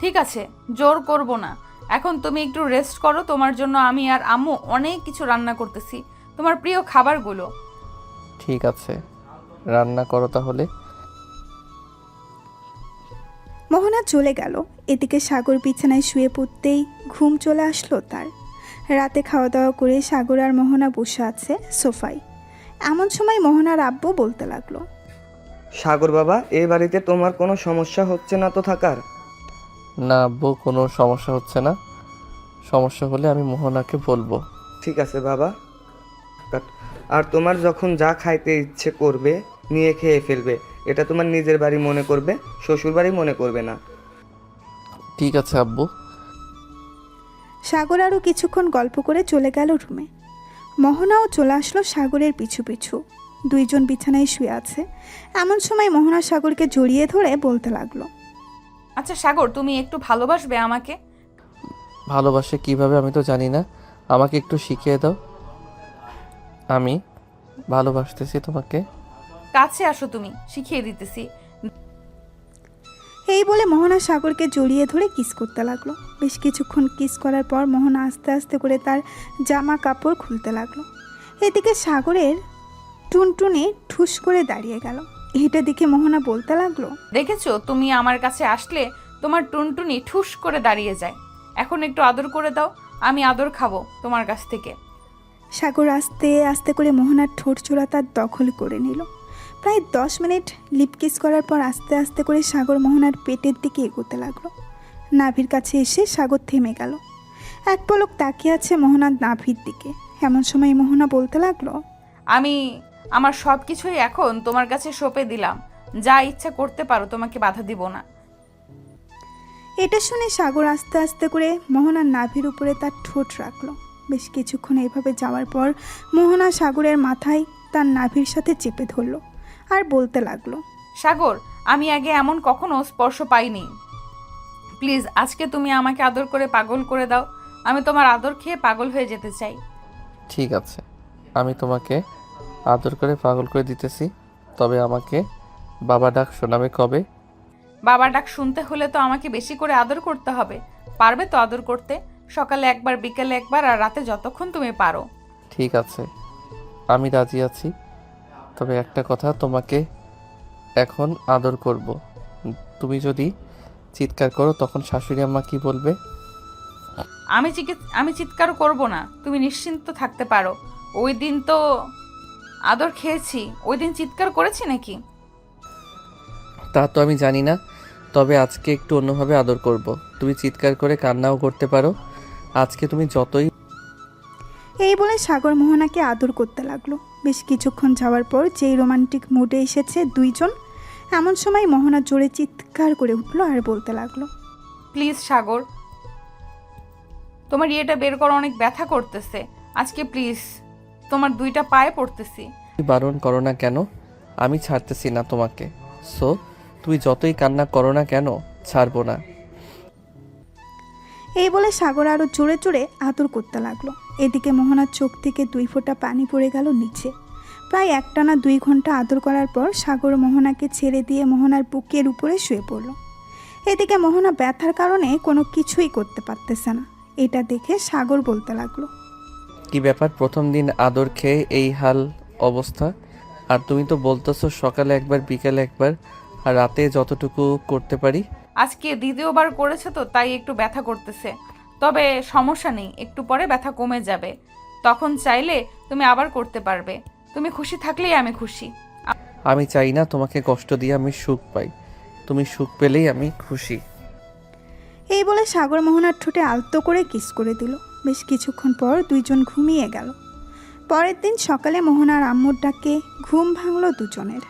S3: ঠিক আছে, জোর করব না। এখন তুমি একটু রেস্ট করো। তোমার জন্য আমি আর আম্মু অনেক কিছু রান্না করতেছি, তোমার প্রিয় খাবারগুলো।
S1: ঠিক আছে, রান্না করো তাহলে।
S2: মোহনা চলে গেল। এদিকে সাগর বিছানায় শুয়ে পড়তেই ঘুম চলে আসলো তার। রাতে খাওয়া দাওয়া করে সাগর আর মোহনা বসে আছে সোফায়। এমন সময় মোহনার আব্বু বলতে লাগলো,
S11: সাগর বাবা, এই বাড়িতে তোমার কোনো সমস্যা হচ্ছে না তো থাকার?
S1: না আব্বু, কোনো সমস্যা হচ্ছে না। সমস্যা হলে আমি মোহনাকে বলবো।
S11: ঠিক আছে বাবা। আর তোমার যখন যা খাইতে ইচ্ছে করবে নিয়ে খেয়ে ফেলবে। এটা তোমার নিজের বাড়ি মনে করবে, শ্বশুর বাড়ি মনে করবে না।
S1: ঠিক আছে আব্বু।
S2: সাগর আরও কিছুক্ষণ গল্প করে চলে গেল রুমে। মোহনাও চলে আসলো সাগরের পিছু পিছু। দুইজন বিছানায় শুয়ে আছে। এমন সময় মোহনা সাগরকে জড়িয়ে ধরে বলতে লাগলো,
S3: আচ্ছা সাগর, তুমি একটু ভালোবাসবে আমাকে?
S1: ভালোবাসে কিভাবে আমি তো জানি না, আমাকে একটু শিখিয়ে দাও। আমি ভালোবাসতেছি তোমাকে।
S3: কাছে আসো, তুমি শিখিয়ে দিতেছি।
S2: এই বলে মোহনা সাগরকে জড়িয়ে ধরে কিস করতে লাগলো। বেশ কিছুক্ষণ কিস করার পর মোহনা আস্তে আস্তে করে তার জামা কাপড় খুলতে লাগলো। এদিকে সাগরের টুনটুনি ঠুস করে দাঁড়িয়ে গেল। এটা দেখে মোহনা বলতে লাগলো,
S3: দেখেছো, তুমি আমার কাছে আসলে তোমার টুনটুনি ঠুস করে দাঁড়িয়ে যায়। এখন একটু আদর করে দাও, আমি আদর খাবো তোমার কাছ থেকে।
S2: সাগর আস্তে আস্তে করে মোহনার ঠোঁট চোরা তার দখল করে নিল। প্রায় 10 মিনিট লিপ কিস করার পর আস্তে আস্তে করে সাগর মোহনার পেটের দিকে এগোতে লাগলো। নাভির কাছে এসে সাগর থেমে গেল। এক পলক তাকিয়ে আছে মোহনার নাভির দিকে। এমন সময় মোহনা বলতে লাগলো,
S3: আমি আমার সব কিছুই এখন তোমার কাছে সঁপে দিলাম। যা ইচ্ছা করতে পারো, তোমাকে বাধা দিব না।
S2: এটা শুনে সাগর আস্তে আস্তে করে মোহনার নাভির উপরে তার ঠোঁট রাখলো। বেশ কিছুক্ষণ এইভাবে যাওয়ার পর মোহনা সাগরের মাথায় তার নাভির সাথে চেপে ধরলো আর বলতে লাগলো,
S3: সাগর, আমি আগে এমন কখনো স্পর্শ পাইনি। প্লিজ আজকে তুমি আমাকে আদর করে পাগল করে দাও। আমি তোমার আদর খেয়ে পাগল হয়ে যেতে চাই।
S1: ঠিক আছে, আমি তোমাকে আদর করে পাগল করে দিতেছি। তবে আমাকে বাবা ডাক শোনাবে কবে?
S3: বাবা ডাক শুনতে হলে তো আমাকে বেশি করে আদর করতে হবে। পারবে তো আদর করতে? সকালে একবার, বিকেলে একবার, আর রাতে যতক্ষণ তুমি পারো।
S1: ঠিক আছে, আমি রাজি আছি। তবে একটা কথা, তোমাকে এখন আদর করব। তুমি যদি চিৎকার করো তখন শাশুড়ি আম্মা কি বলবে?
S3: আমি চিৎকার করব না, তুমি নিশ্চিন্ত থাকতে পারো। ওই দিন তো আদর খেয়েছি, ওই দিন চিৎকার করেছি নাকি?
S1: তা তো আমি জানি না, তবে আজকে একটু অন্যভাবে আদর করব। তুমি চিৎকার করে কান্নাও করতে পারো। আজকে তুমি যতই।
S2: এই বলে সাগর মোহনাকে আদর করতে লাগলো। বেশ কিছুক্ষণ যাওয়ার পর যেই রোমান্টিক মুডে এসেছে দুইজন, এমন সময় মোহনা জোরে চিৎকার করে উঠলো আর বলতে লাগলো,
S3: প্লিজ সাগর, তোমার ইয়েটা বের করো, অনেক ব্যথা করতেছে আজকে, প্লিজ তোমার 2টা পায়ে পড়তেছি।
S1: বারণ করো না কেন, আমি ছাড়তেছি না তোমাকে। সো তুই যতই কান্না করো না কেন, ছাড়বো না।
S2: এই বলে সাগর আরও জোরে জোরে আদর করতে লাগলো। এদিকে মোহনার চোখ থেকে 2 ফোঁটা পানি পড়ে গেল নিচে। প্রায় একটানা 2 ঘন্টা আদর করার পর সাগর মোহনাকে ছেড়ে দিয়ে মোহনার বুকের উপরে শুয়ে পড়ল। এদিকে মোহনা ব্যথার কারণে কোনো কিছুই করতে পারতেছে না। এটা দেখে সাগর বলতে লাগলো,
S1: কি ব্যাপার, প্রথম দিন আদর খেয়ে এই হাল অবস্থা? আর তুমি তো বলতেছো সকালে একবার বিকেলে একবার আর রাতে যতটুকু করতে পারি।
S3: আজকে দ্বিতীয়বার করেছে তো তাই একটু ব্যথা করতেছে, তবে সমস্যা নেই, একটু পরে ব্যথা কমে যাবে। তখন চাইলে তুমি আবার করতে পারবে। তুমি খুশি থাকলেই আমি খুশি।
S1: আমি চাই না তোমাকে কষ্ট দিয়ে আমি সুখ পাই, তুমি সুখ পেলেই আমি খুশি।
S2: এই বলে সাগর মোহনার ঠোঁটে আলতো করে কিস করে দিল। বেশ কিছুক্ষণ পর দুইজন ঘুমিয়ে গেল। পরের দিন সকালে মোহনার আম্মুর ডাকে ঘুম ভাঙল দুজনের।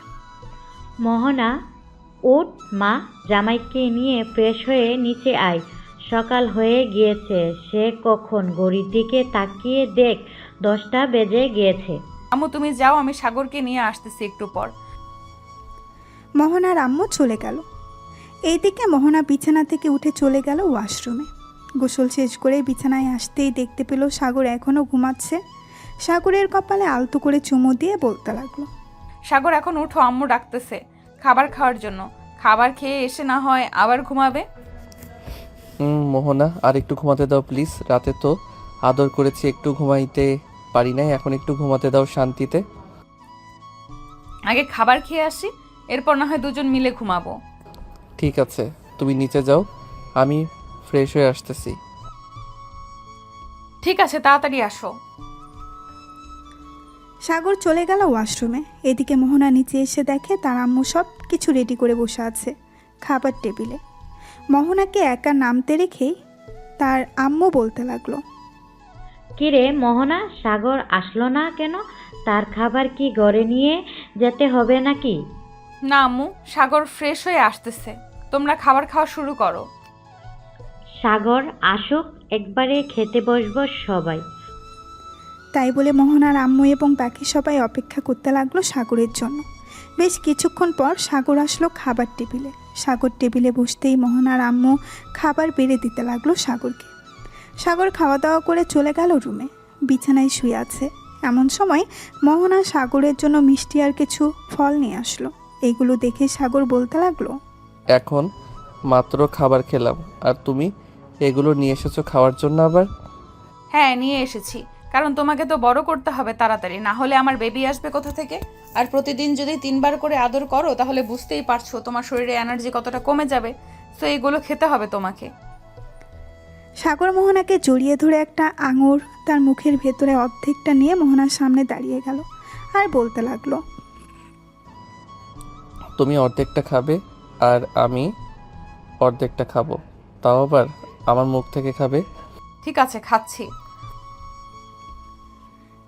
S10: মোহনা, উঠ মা, জামাইকে নিয়ে ফ্রেশ হয়ে নিচে আয়। সকাল হয়ে গিয়েছে, সে কখন ঘড়ির দিকে তাকিয়ে দেখ 10টা বেজে গিয়েছে।
S3: আম্মু তুমি যাও, আমি সাগরকে নিয়ে আসতেছি একটু পর।
S2: মোহনার আম্মু চলে গেল। এইদিকে মোহনা বিছানা থেকে উঠে চলে গেল ওয়াশরুমে। গোসল শেষ করে বিছানায় আসতেই দেখতে পেল সাগর এখনও ঘুমাচ্ছে। সাগরের কপালে আলতো করে চুমু দিয়ে বলতে লাগলো,
S3: সাগর এখন উঠো, আম্মু ডাকতেছে খাবার খাওয়ার জন্য। খাবার খেয়ে এসে না হয় আবার ঘুমাবে।
S1: মোহনা, আর একটু ঘুমাতে দাও প্লিজ। রাতে তো আদর করেছি, একটু ঘুমাইতে পারি নাই, এখন একটু ঘুমাতে দাও শান্তিতে।
S3: আগে খাবার খেয়ে আসি, এরপর না হয় দুজন মিলে ঘুমাবো।
S1: ঠিক আছে, তুমি নিচে যাও, আমি ফ্রেশ হয়ে আসতেছি।
S3: ঠিক আছে, তাড়াতাড়ি আসো।
S2: সাগর চলে গেল ওয়াশরুমে। এদিকে মোহনা নিচে এসে দেখে তার আম্মু সব কিছু রেডি করে বসে আছে খাবার টেবিলে। মোহনাকে একা নামতে রেখেই তার আম্মু বলতে লাগলো,
S10: কিরে মোহনা, সাগর আসলো না কেন? তার খাবার কি ঘরে নিয়ে যেতে হবে নাকি?
S3: না আম্মু, সাগর ফ্রেশ হয়ে আসতেছে, তোমরা খাবার খাওয়া শুরু করো।
S10: সাগর আসুক, একবারে খেতে বসবো সবাই।
S2: তাই বলে মোহনার আম্মু এবং বাকি সবাই অপেক্ষা করতে লাগলো সাগরের জন্য। বেশ কিছুক্ষণ পর সাগর আসলো খাবার টেবিলে। সাগর টেবিলে বসতেই মোহনার আম্মু খাবার বেড়ে দিতে লাগলো সাগরকে। সাগর খাওয়া দাওয়া করে চলে গেল রুমে, বিছানায় শুয়ে আছে। এমন সময় মোহনা সাগরের জন্য মিষ্টি আর কিছু ফল নিয়ে আসলো। এগুলো দেখে সাগর বলতে লাগলো,
S1: এখন মাত্র খাবার খেলাম আর তুমি এগুলো নিয়ে এসেছো খাওয়ার জন্য আবার?
S3: হ্যাঁ নিয়ে এসেছি, কারণ তোমাকে তো বড় করতে হবে তাড়াতাড়ি, না হলে আমার বেবি আসবে কোথা থেকে? আর প্রতিদিন যদি 3বার করে আদর করো তাহলে বুঝতেই পারছো তোমার শরীরে এনার্জি কতটা কমে যাবে। তো এইগুলো খেতে হবে তোমাকে।
S2: সাগর মোহনাকে জড়িয়ে ধরে একটা আঙুর তার মুখের ভেতরে অর্ধেকটা নিয়ে মোহনার সামনে দাঁড়িয়ে গেল আর বলতে লাগলো,
S1: তুমি অর্ধেকটা খাবে আর আমি অর্ধেকটা খাবো, তাও আবার আমার মুখ থেকে খাবে।
S3: ঠিক আছে, খাচ্ছি।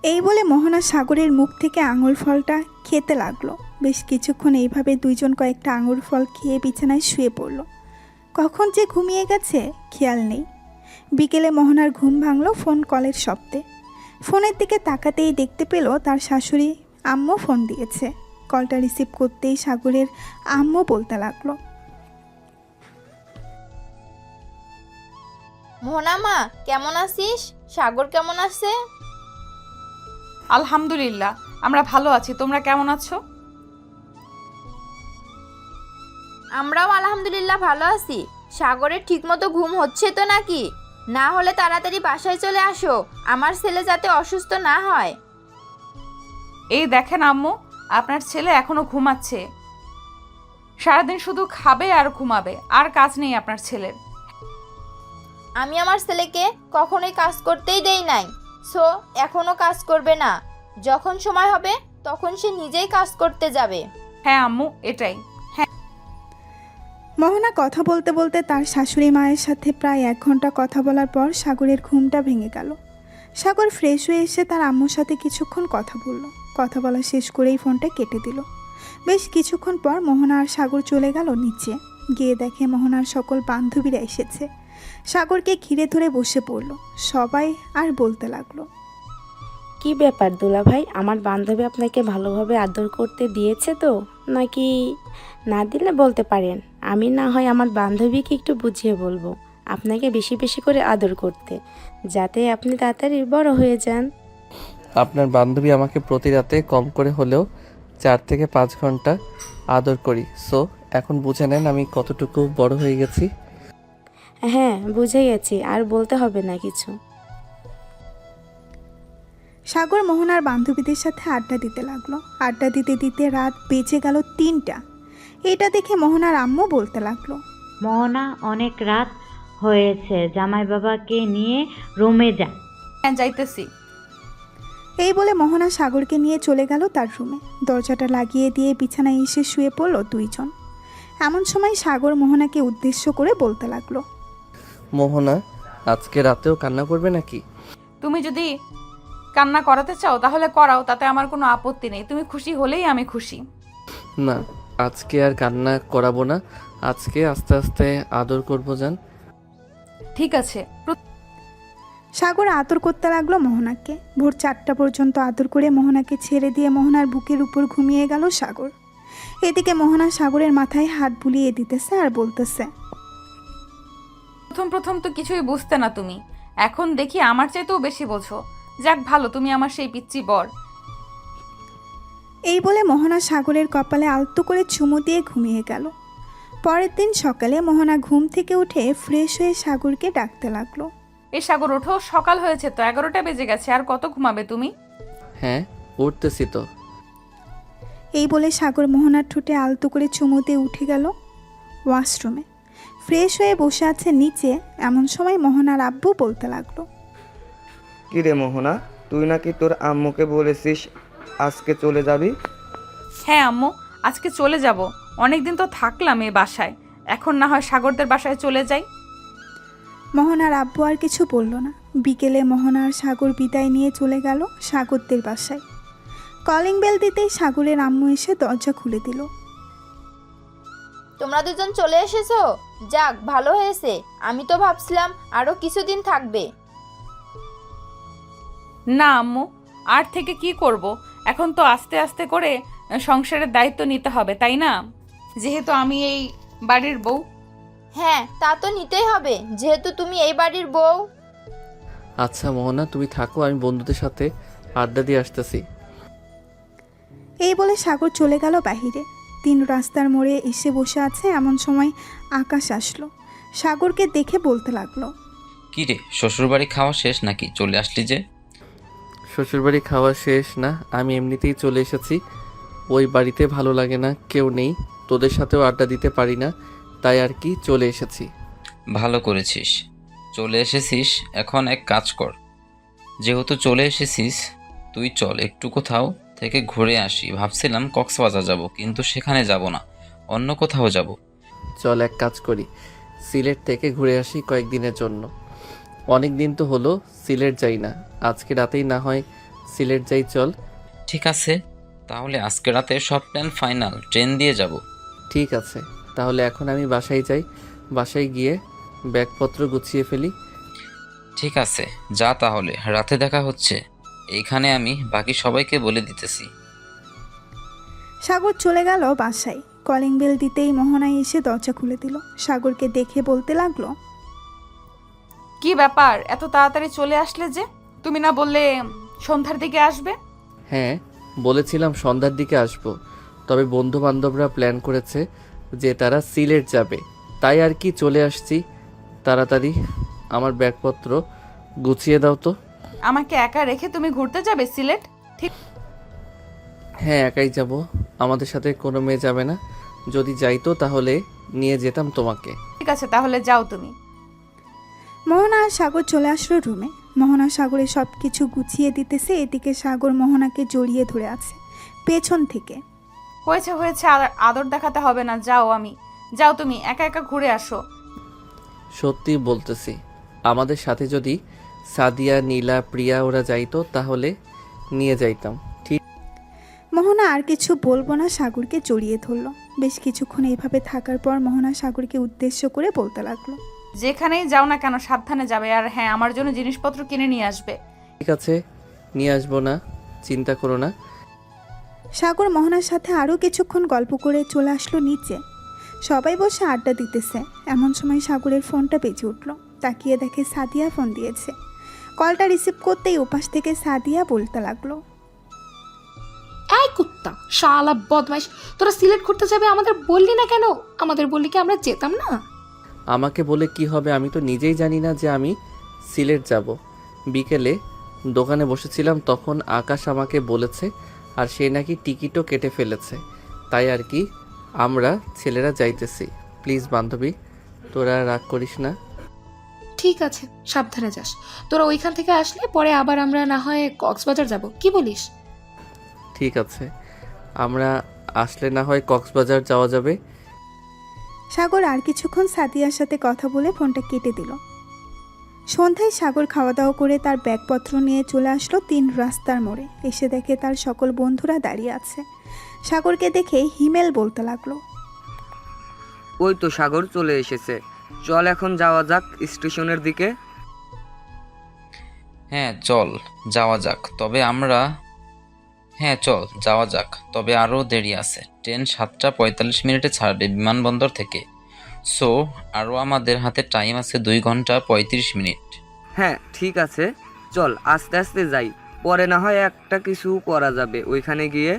S2: এই বলে মোহনা সাগরের মুখ থেকে আঙুর ফলটা খেতে লাগলো। বেশ কিছুক্ষণ এইভাবে দুইজন কয়েকটা আঙুর ফল খেয়ে বিছানায় শুয়ে পড়ল। কখন যে ঘুমিয়ে গেছে খেয়াল নেই। বিকেলে মোহনার ঘুম ভাঙল ফোন কলের শব্দে। ফোনের দিকে তাকাতেই দেখতে পেল তার শাশুড়ি আম্মু ফোন দিয়েছে। কলটা রিসিভ করতেই সাগরের আম্মু বলতে লাগলো,
S7: মোহনা মা, কেমন আছিস? সাগর কেমন আছে?
S3: আলহামদুলিল্লাহ, আমরা ভালো আছি। তোমরা কেমন আছো?
S7: আমরাও আলহামদুলিল্লাহ ভালো আছি। সাগরের ঠিকমতো ঘুম হচ্ছে তো নাকি? না হলে তাড়াতাড়ি বাসায় চলে আসো, আমার ছেলে যাতে অসুস্থ না হয়।
S3: এই দেখেন আম্মু, আপনার ছেলে এখনো ঘুমাচ্ছে। সারাদিন শুধু খাবে আর ঘুমাবে, আর কাজ নেই আপনার ছেলের।
S7: আমি আমার ছেলেকে কখনোই কাজ করতেই দেই নাই, সো এখনও কাজ করবে না। যখন সময় হবে তখন সে নিজেই কাজ করতে যাবে।
S3: হ্যাঁ আম্মু, এটাই।
S2: মোহনা কথা বলতে বলতে তার শাশুড়ি মায়ের সাথে প্রায় 1 ঘন্টা কথা বলার পর সাগরের ঘুমটা ভেঙে গেল। সাগর ফ্রেশ হয়ে এসে তার আম্মুর সাথে কিছুক্ষণ কথা বলল। কথা বলা শেষ করেই ফোনটা কেটে দিল। বেশ কিছুক্ষণ পর মোহনা আর সাগর চলে গেল নিচে। গিয়ে দেখে মোহনার সকল বান্ধবীরা এসেছে। সাগরকে ঘিরে ধরে বসে পড়ল। সবাই আর বলতে লাগলো,
S12: কি ব্যাপার দুলাভাই, আমার বান্ধবী আপনাকে ভালোভাবে আদর করতে দিয়েছে তো, নাকি? না দিলে বলতে পারেন, আমি না হয় আমার বান্ধবীকে একটু বুঝিয়ে বলবো আপনাকে বেশি বেশি করে আদর করতে, যাতে আপনি তাড়াতাড়ি বড় হয়ে যান।
S1: আপনার বান্ধবী আমাকে প্রতি রাতে কম করে হলেও 4 থেকে 5 ঘন্টা আদর করি। সো এখন বুঝে নেন আমি কতটুকু বড় হয়ে গেছি।
S12: হ্যাঁ, বুঝে গেছি, আর বলতে হবে না কিছু।
S2: সাগর মোহনার বান্ধবীদের সাথে আড্ডা দিতে লাগলো। আড্ডা দিতে দিতে রাত বেজে গেল 3টা। এটা দেখে মোহনার আম্মু বলতে লাগলো,
S10: মোহনা, অনেক রাত হয়েছে, জামাই বাবাকে নিয়ে রুমে যা।
S3: হ্যাঁ, যাইতেছি।
S2: এই বলে মোহনা সাগরকে নিয়ে চলে গেল তার রুমে। দরজাটা লাগিয়ে দিয়ে বিছানায় এসে শুয়ে পড়ল দুইজন। এমন সময় সাগর মোহনাকে উদ্দেশ্য করে বলতে লাগলো,
S1: মোহনা, আজকে রাতেও কান্না করবে নাকি?
S3: তুমি যদি কান্না করাতে চাও তাহলে করাও, তাতে আমার কোনো আপত্তি নেই। তুমি খুশি হলেই আমি খুশি।
S1: না, আজকে আর কান্না করাবো না। আজকে আস্তে আস্তে আদর করবো জান।
S3: ঠিক আছে।
S2: সাগর আদর করতে লাগলো মোহনাকে। ভোর 4টা পর্যন্ত আদর করে মোহনাকে ছেড়ে দিয়ে মোহনার বুকের উপর ঘুমিয়ে গেল সাগর। এদিকে মোহনা সাগরের মাথায় হাত বুলিয়ে দিতেছে আর বলতেছে,
S3: প্রথম প্রথম তো কিছুই বুঝতে না তুমি, এখন দেখি আমার চাইতেও বেশি বোঝো। যাক ভালো, তুমি আমার সেই পিচ্চি বর।
S2: এই বলে মোহনা সাগরের কপালে আলতো করে চুমু দিয়ে ঘুমিয়ে গেল। পরের দিন সকালে মোহনা ঘুম থেকে উঠে ফ্রেশ হয়ে সাগরকে ডাকতে লাগলো,
S3: এই সাগর ওঠো, সকাল হয়েছে তো, 11টা বেজে গেছে, আর কত ঘুমাবে তুমি?
S1: হ্যাঁ, উঠতেছি তো।
S2: এই বলে সাগর মোহনার ঠোঁটে আলতো করে চুমু দিয়ে উঠে গেল ওয়াশরুমে। ফ্রেশ হয়ে বসে আছে নিচে। এমন সময় মোহনার আব্বু বলতে লাগলো,
S11: কিরে মোহনা, তুই নাকি তোর আম্মুকে বলেছিস আজকে চলে যাবি?
S3: হ্যাঁ আম্মু, আজকে চলে যাব। অনেকদিন তো থাকলাম এই বাসায়, এখন না হয় সাগরদের বাসায় চলে যাই।
S2: মোহনার আব্বু আর কিছু বলল না। বিকেলে মোহনা আর সাগর বিদায় নিয়ে চলে গেল সাগরদের বাসায়। কলিং বেল দিতেই সাগরের আম্মু এসে দরজা খুলে দিল।
S7: তোমরা দুজন চলে এসেছো? যাক, ভালো হয়েছে। আমি তো ভাবছিলাম আরও কিছুদিন থাকবে।
S3: না আম্মু, আর থেকে কি করব? এখন তো আস্তে আস্তে করে সংসারের দায়িত্ব নিতে হবে, তাই না? যেহেতু আমি এই বাড়ির বউ।
S7: হ্যাঁ, তা তো নিতেই হবে, যেহেতু তুমি এই বাড়ির বউ।
S1: আচ্ছা মোহনা, তুমি থাকো, আমি বন্ধুদের সাথে আড্ডা দিয়ে আসতেছি।
S2: এই বলে সাগর চলে গেল বাহিরে। 3 রাস্তার মোড়ে এসে বসে আছে। এমন সময় আকাশ আসলো। সাগরকে দেখে বলতে লাগলো,
S6: কি রে, শ্বশুরবাড়ি খাওয়া শেষ নাকি? চলে আসলি যে?
S1: শ্বশুরবাড়ি খাওয়া শেষ না, আমি এমনিতেই চলে এসেছি। ওই বাড়িতে ভালো লাগে না, কেউ নেই, তোদের সাথেও আড্ডা দিতে পারি না, তাই আর কি চলে এসেছি।
S6: ভালো করেছিস, চলে এসেছিস। এখন এক কাজ কর, যেহেতু চলে এসেছিস তুই চল একটু কোথাও থেকে ঘুরে আসি। ভাবছিলাম কক্সবাজার যাব, কিন্তু সেখানে যাব না, অন্য কোথাও যাব।
S1: চল এক কাজ করি, সিলেট থেকে ঘুরে আসি কয়েকদিনের জন্য। অনেক দিন তো হলো সিলেট যাই না, আজকে রাতেই না হয় সিলেট যাই, চল।
S6: ঠিক আছে, তাহলে আজকে রাতে সব প্ল্যান ফাইনাল, ট্রেন দিয়ে যাব।
S1: ঠিক আছে, তাহলে এখন আমি বাসায় যাই, বাসায় গিয়ে ব্যাগপত্র গুছিয়ে ফেলি।
S6: ঠিক আছে, যা তাহলে, রাতে দেখা হচ্ছে। এইখানে আমি বাকি সবাইকে বলে দিতেছি।
S2: সাগর চলে গেল বাসায়। কলিং বেল দিতেই মোহনায় এসে দরজা খুলে দিল। সাগরকে দেখে বলতে লাগলো,
S3: কি ব্যাপার, এত তাড়াতাড়ি চলে আসলে যে? তুমি না বললে সন্ধ্যার দিকে আসবে?
S1: হ্যাঁ, বলেছিলাম সন্ধ্যার দিকে আসব, তবে বন্ধু বান্ধবরা প্ল্যান করেছে যে তারা সিলেট যাবে, তাই আর কি চলে আসছি তাড়াতাড়ি। আমার ব্যাগপত্র গুছিয়ে দাও তো।
S3: আমাকে একা রেখে তুমি ঘুরতে যাবে সিলেট? ঠিক।
S1: হ্যাঁ, একাই যাব, আমাদের সাথে কোনো মেয়ে যাবে না। যদি যাইতো তাহলে নিয়ে যেতাম তোমাকে।
S3: ঠিক আছে, তাহলে যাও তুমি।
S2: মোহনা আর সাগর চলে আসলো রুমে। মোহনা সাগরে সব কিছু গুছিয়ে দিতেছে, এদিকে সাগর মোহনাকে জড়িয়ে ধরে আছে পেছন থেকে।
S3: হয়েছে হয়েছে, আর আদর দেখাতে হবে না, যাও তুমি একা একা ঘুরে আসো।
S1: সত্যি বলতেছি, আমাদের সাথে যদি সাদিয়া, নীলা, প্রিয়া ওরা যাইতো তাহলে নিয়ে যাইতাম। ঠিক
S2: মোহনা আর কিছু বলবো না, সাগরকে জড়িয়ে ধরলো। বেশ কিছুক্ষণ এইভাবে থাকার পর মোহনা সাগরকে উদ্দেশ্য করে বলতে লাগলো,
S3: যেখানেই যাও না কেন সাবধানে যাবে, আর হ্যাঁ, আমার জন্য জিনিসপত্র কিনে নিয়ে আসবে।
S1: ঠিক আছে, নিয়ে আসবো না, চিন্তা করো না।
S2: সাগর মোহনার সাথে আরও কিছুক্ষণ গল্প করে চলে আসলো নিচে। সবাই বসে আড্ডা দিতেছে। এমন সময় সাগরের ফোনটা বেজে উঠল। তাকিয়ে দেখে সাদিয়া ফোন দিয়েছে। কলটা রিসিভ করতেই উপাস থেকে সাদিয়া বলতে লাগলো,
S8: এই কুত্তা, শালা বদমাইশ, তোরা সিলেট ঘুরতে যাবে আমাদের বললি না কেন? আমাদের বললি কি আমরা যেতাম না?
S1: আমাকে বলে কি হবে, আমি তো নিজেই জানি না যে আমি সিলেট যাব। বিকেলে দোকানে বসেছিলাম, তখন আকাশ আমাকে বলেছে, আর সে নাকি টিকিটও কেটে ফেলেছে। তাই আর কি আমরা ছেলেরা যাইতেছি। প্লিজ বান্ধবী, তোরা রাগ করিস না।
S8: ঠিক আছে, সাবধানে যাস। তোরা ওইখান থেকে আসলে পরে আবার আমরা না হয় কক্সবাজার যাব, কি বলিস?
S1: ঠিক আছে, আমরা আসলে না হয় কক্সবাজার যাওয়া যাবে।
S2: সাগর আর কিছুক্ষণ সাদিয়ার সাথে কথা বলে ফোনটা কেটে দিল। সন্ধ্যায় সাগর খাওয়া দাওয়া করে তার ব্যাগপত্র নিয়ে চলে আসলো 3 রাস্তার মোড়ে। এসে দেখে তার সকল বন্ধুরা দাঁড়িয়ে আছে। সাগরকে দেখে হিমেল বলতে লাগলো,
S11: ওই তো সাগর চলে এসেছে, চল এখন যাওয়া যাক স্টেশনের দিকে।
S6: হ্যাঁ চল যাওয়া যাক, তবে আরও দেরি আছে। ট্রেন 7:45 ছাড়বে বিমানবন্দর থেকে। সো আরও আমাদের হাতে টাইম আছে 2 ঘন্টা 35 মিনিট।
S11: হ্যাঁ ঠিক আছে, চল আস্তে আস্তে যাই, পরে না হয় একটা কিছু করা যাবে ওইখানে গিয়ে।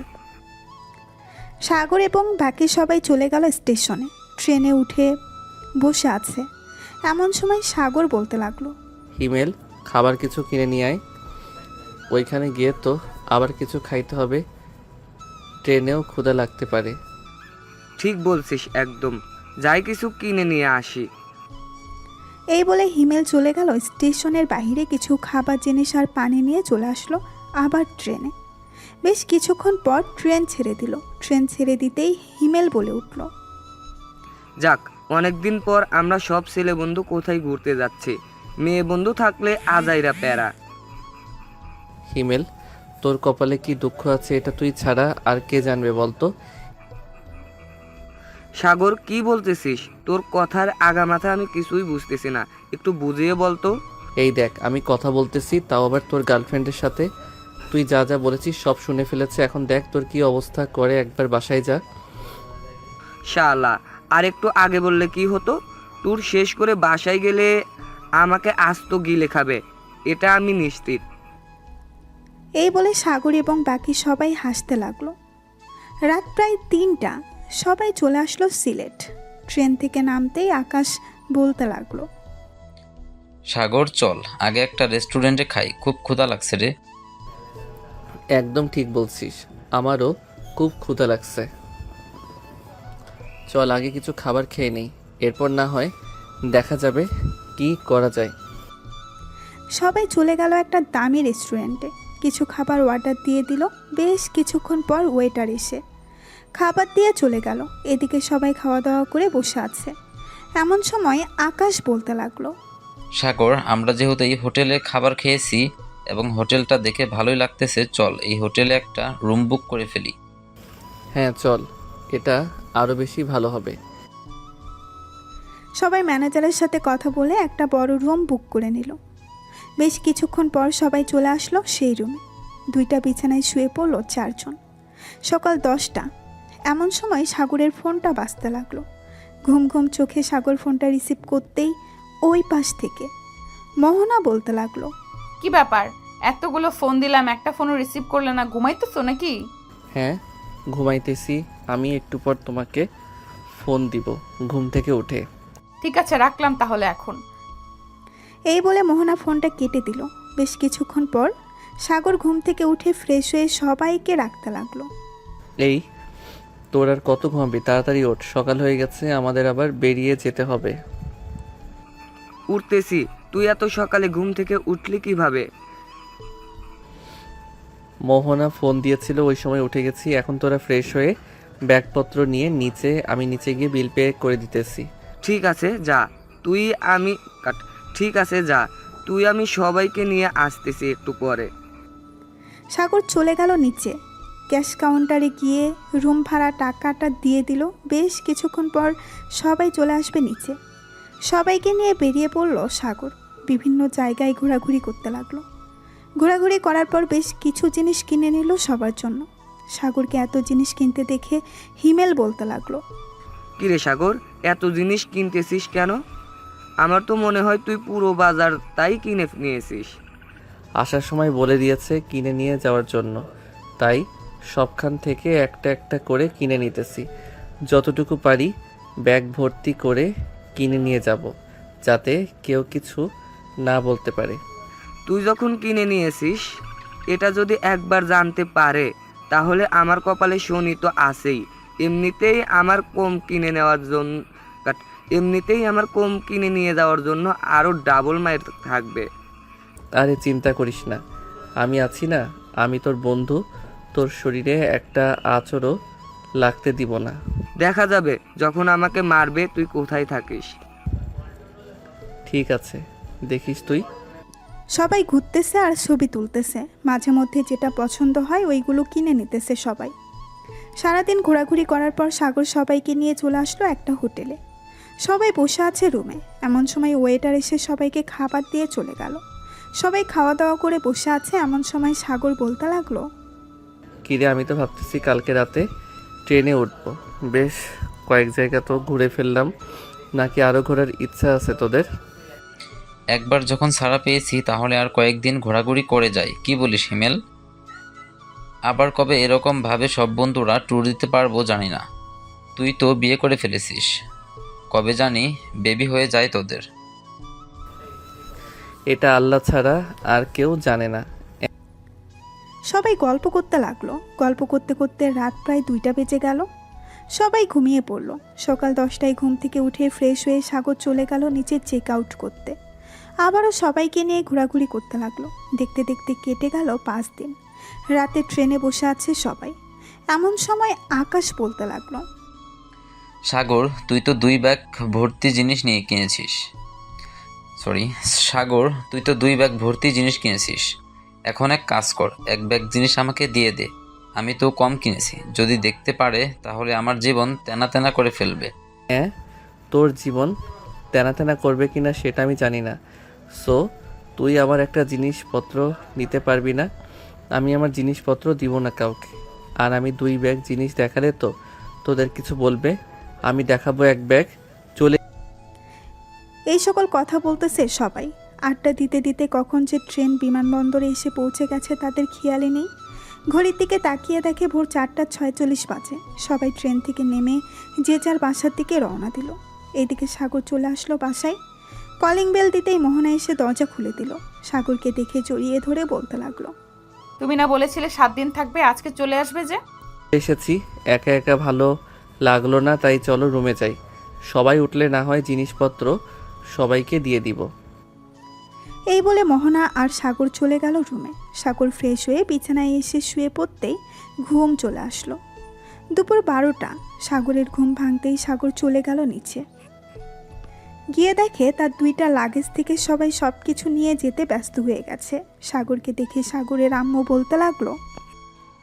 S2: সাগর এবং বাকি সবাই চলে গেল স্টেশনে। ট্রেনে উঠে বসে আছে। এমন সময় সাগর বলতে লাগলো,
S1: হিমেল, খাবার কিছু কিনে নিয়ে আয়। ওইখানে গিয়ে তো আবার কিছু খাইতে হবে, ট্রেনেও ক্ষুধা লাগতে পারে।
S11: ঠিক বলছিস একদম, যাই কিছু কিনে নিয়ে আসি।
S2: এই বলে হিমেল চলে গেল স্টেশনের বাইরে। কিছু খাবার জিনিস আর পানি নিয়ে চলে আসলো আবার ট্রেনে। বেশ কিছুক্ষণ পর ট্রেন ছেড়ে দিল। ট্রেন ছেড়ে দিতেই হিমেল বলে উঠল,
S11: যাক, অনেকদিন পর আমরা সব ছেলে বন্ধু কোথায় ঘুরতে যাচ্ছি। মেয়ে বন্ধু থাকলে আজাইরা প্যারা।
S1: হিমেল, তোর কপালে কি দুঃখ আছে এটা তুই ছাড়া আর কে জানবে বলতো?
S11: সাগর, কি বলতেছিস? তোর কথার আগামাথা আমি কিছুই বুঝতেছি না, একটু বুঝিয়ে বলতো।
S1: এই দেখ, আমি কথা বলতেছি, তাও আবার তোর গার্লফ্রেন্ডের সাথে। তুই যা যা বলেছিস সব শুনে ফেলেছে। এখন দেখ তোর কি অবস্থা করে, একবার বাসায় যা।
S11: শালা, আর একটু আগে বললে কি হতো? ট্যুর শেষ করে বাসায় গেলে আমাকে আস্ত গিলে খাবে, এটা আমি নিশ্চিত।
S2: এই বলে সাগর এবং বাকি সবাই হাসতে লাগলো। রাত প্রায় 3টা। সবাই চলে আসলো সিলেট। ট্রেন থেকে নামতেই আকাশ বলতে লাগলো,
S6: সাগর চল আগে একটা রেস্টুরেন্টে খাই, খুব ক্ষুধা লাগছে রে।
S1: একদম ঠিক বলছিস, আমারও খুব ক্ষুধা লাগছে। চল আগে কিছু খাবার খেয়ে নেই, এরপর না হয় দেখা যাবে কি করা যায়।
S2: সবাই চলে গেল একটা দামি রেস্টুরেন্টে। কিছু খাবার অর্ডার দিয়ে দিল। বেশ কিছুক্ষণ পর ওয়েটার এসে খাবার দিয়ে চলে গেল। এদিকে সবাই খাওয়া দাওয়া করে বসে আছে। এমন সময় আকাশ বলতে লাগলো,
S6: সাগর, আমরা যেহেতু এই হোটেলে খাবার খেয়েছি এবং হোটেলটা দেখে ভালোই লাগতেছে, চল এই হোটেলে একটা রুম বুক করে ফেলি।
S1: হ্যাঁ চল, এটা আরও বেশি ভালো হবে।
S2: সবাই ম্যানেজারের সাথে কথা বলে একটা বড় রুম বুক করে নিল। বেশ কিছুক্ষণ পর সবাই চলে আসলো সেই রুমে। 2টা বিছানায় শুয়ে পড়লো 4 জন। সকাল 10টা। এমন সময় সাগরের ফোনটা বাজতে লাগলো। ঘুম ঘুম চোখে সাগর ফোনটা রিসিভ করতেই ওই পাশ থেকে মোহনা বলতে লাগলো,
S3: কি ব্যাপার, এতগুলো ফোন দিলাম, একটা ফোনও রিসিভ করলে না, ঘুমাইতেছো নাকি?
S1: হ্যাঁ ঘুমাইতেছি, আমি একটু পর তোমাকে ফোন দিব ঘুম থেকে উঠে।
S3: ঠিক আছে, রাখলাম তাহলে এখন।
S2: এই বলে মোহনা ফোনটা কেটে দিল। বেশ কিছুক্ষণ পর সাগর ঘুম থেকে উঠে ফ্রেশ হয়ে সবাইকে রাখতে লাগলো।
S1: এই তোর আর কত ঘুমাবি, তাড়াতাড়ি ওঠ, সকাল হয়ে গেছে, আমাদের আবার বেরিয়ে যেতে হবে।
S11: উঠতেছি, তুই এত সকালে ঘুম থেকে উঠলি কিভাবে?
S1: মোহনা ফোন দিয়েছিল, ওই সময় উঠে গেছি। এখন তোরা ফ্রেশ হয়ে ব্যাগপত্র নিয়ে আমি নিচে গিয়ে বিল পে করে দিতেছি।
S11: ঠিক আছে যা, ঠিক আছে যা, তুই আমি সবাইকে নিয়ে আসতেছি একটু পরে।
S2: সাগর চলে গেল নিচে। ক্যাশ কাউন্টারে গিয়ে রুম ভাড়া টাকাটা দিয়ে দিল। বেশ কিছুক্ষণ পর সবাই চলে আসবে নিচে। সবাইকে নিয়ে বেরিয়ে পড়ল সাগর। বিভিন্ন জায়গায় ঘোরাঘুরি করতে লাগলো। ঘোরাঘুরি করার পর বেশ কিছু জিনিস কিনে নিল সবার জন্য। সাগরকে এত জিনিস কিনতে দেখে হিমেল বলতে লাগলো,
S11: কিরে সাগর, এত জিনিস কিনতেছিস কেন? আমার তো মনে হয় তুই পুরো বাজার তাই কিনে নিয়েছিস।
S1: আসার সময় বলে দিয়েছে কিনে নিয়ে যাওয়ার জন্য, তাই সবখান থেকে একটা একটা করে কিনে নিতেছি। যতটুকু পারি ব্যাগ ভর্তি করে কিনে নিয়ে যাব, যাতে কেউ কিছু না বলতে পারে।
S11: তুই যখন কিনে নিয়েছিস, এটা যদি একবার জানতে পারে তাহলে আমার কপালে শনি তো আছেই। এমনিতেই আমার কম কিনে নিয়ে যাওয়ার জন্য আরও ডাবল মাইর থাকবে।
S1: আরে চিন্তা করিস না, আমি আছি না, আমি তোর বন্ধু, তোর শরীরে একটা আঁচড়ও লাগতে দিব না।
S11: দেখা যাবে যখন আমাকে মারবে তুই কোথায় থাকিস।
S1: ঠিক আছে, দেখিস তুই।
S2: সবাই ঘুরতেছে আর ছবি তুলতেছে। মাঝে মধ্যে যেটা পছন্দ হয় ওইগুলো কিনে নিতেছে সবাই। সারাদিন ঘোরাঘুরি করার পর সাগর সবাইকে নিয়ে চলে আসলো একটা হোটেলে। সবাই বসে আছে রুমে। এমন সময় ওয়েটার এসে সবাইকে খাবার দিয়ে চলে গেল। সবাই খাওয়া দাওয়া করে বসে আছে। এমন সময় সাগর বলতে লাগলো,
S1: কিরে, আমি তো ভাবতেছি কালকে রাতে ট্রেনে উঠবো। বেশ কয়েক জায়গা তো ঘুরে ফেললাম, নাকি আরও ঘোরার ইচ্ছা আছে তোদের?
S6: একবার যখন ছাড়া পেয়েছি তাহলে আর কয়েকদিন ঘোরাঘুরি করে যাই, কি বলিস হিমেল? আবার কবে এরকম ভাবে সব বন্ধুরা ট্যুর দিতে পারবো জানি না। তুই তো বিয়ে করে ফেলেছিস, কবে জানি বেবি হয়ে যায় তোদের।
S1: এটা আল্লাহ ছাড়া আর কেউ জানে না।
S2: সবাই গল্প করতে লাগলো। গল্প করতে করতে রাত প্রায় 2টা বেজে গেল। সবাই ঘুমিয়ে পড়ল। সকাল 10টায় ঘুম থেকে উঠে ফ্রেশ হয়ে সাগর চলে গেল নিচে চেক আউট করতে। আবারও সবাইকে নিয়ে ঘোরাঘুরি করতে লাগলো। দেখতে দেখতে কেটে গেল 5 দিন। রাতে ট্রেনে বসে আছে সবাই। এমন সময় আকাশ বলতে লাগলো,
S6: সাগর তুই তো 2 ব্যাগ ভর্তি জিনিস কিনেছিস। এখন এক কাজ কর, 1 ব্যাগ জিনিস আমাকে দিয়ে দে। আমি তো কম কিনেছি, যদি দেখতে পারে তাহলে আমার জীবন তেনা তেনা করে ফেলবে।
S1: হ্যাঁ, তোর জীবন তেনা তেনা করবে কিনা সেটা আমি জানি না। সো তুই আমার একটা জিনিসপত্র নিতে পারবি না। আমি আমার জিনিসপত্র দিব না কাউকে। আর আমি 2 ব্যাগ জিনিস দেখালে তো তোদের কিছু বলবে? আমি দেখাবো 1 ব্যাগ। চলে
S2: এই সকল কথা বলতেছে সবাই। আড্ডা দিতে দিতে কখন যে ট্রেন বিমানবন্দরে এসে পৌঁছে গেছে তাদের খেয়ালই নেই। ঘড়ির দিকে তাকিয়ে দেখে ভোর 4:46 বাজে। সবাই ট্রেন থেকে নেমে যে যার বাসার দিকে রওনা দিল। এইদিকে সাগর চলে আসলো বাসায়। কলিং বেল দিতেই মোহনা এসে দরজা খুলে দিল। সাগরকে দেখে জড়িয়ে ধরে বলতে লাগলো,
S3: তুমি না বলেছিলে 7 দিন থাকবে, আজকে চলে আসবে যে?
S1: এসেছি, একা একা ভালো লাগলো না, তাই চলো রুমে যাই। সবাই উঠলে না হয় জিনিসপত্র সবাইকে দিয়ে দিব।
S2: এই বলে মোহনা আর সাগর চলে গেল রুমে। সাগর ফ্রেশ হয়ে বিছানায় এসে শুয়ে পড়তেই ঘুম চলে আসলো। দুপুর 12টা। সাগরের ঘুম ভাঙতেই সাগর চলে গেল নিচে। গিয়ে দেখে তার 2টা লাগেজ থেকে সবাই সব কিছু নিয়ে যেতে ব্যস্ত হয়ে গেছে। সাগরকে দেখে সাগরের আম্মু বলতে লাগলো,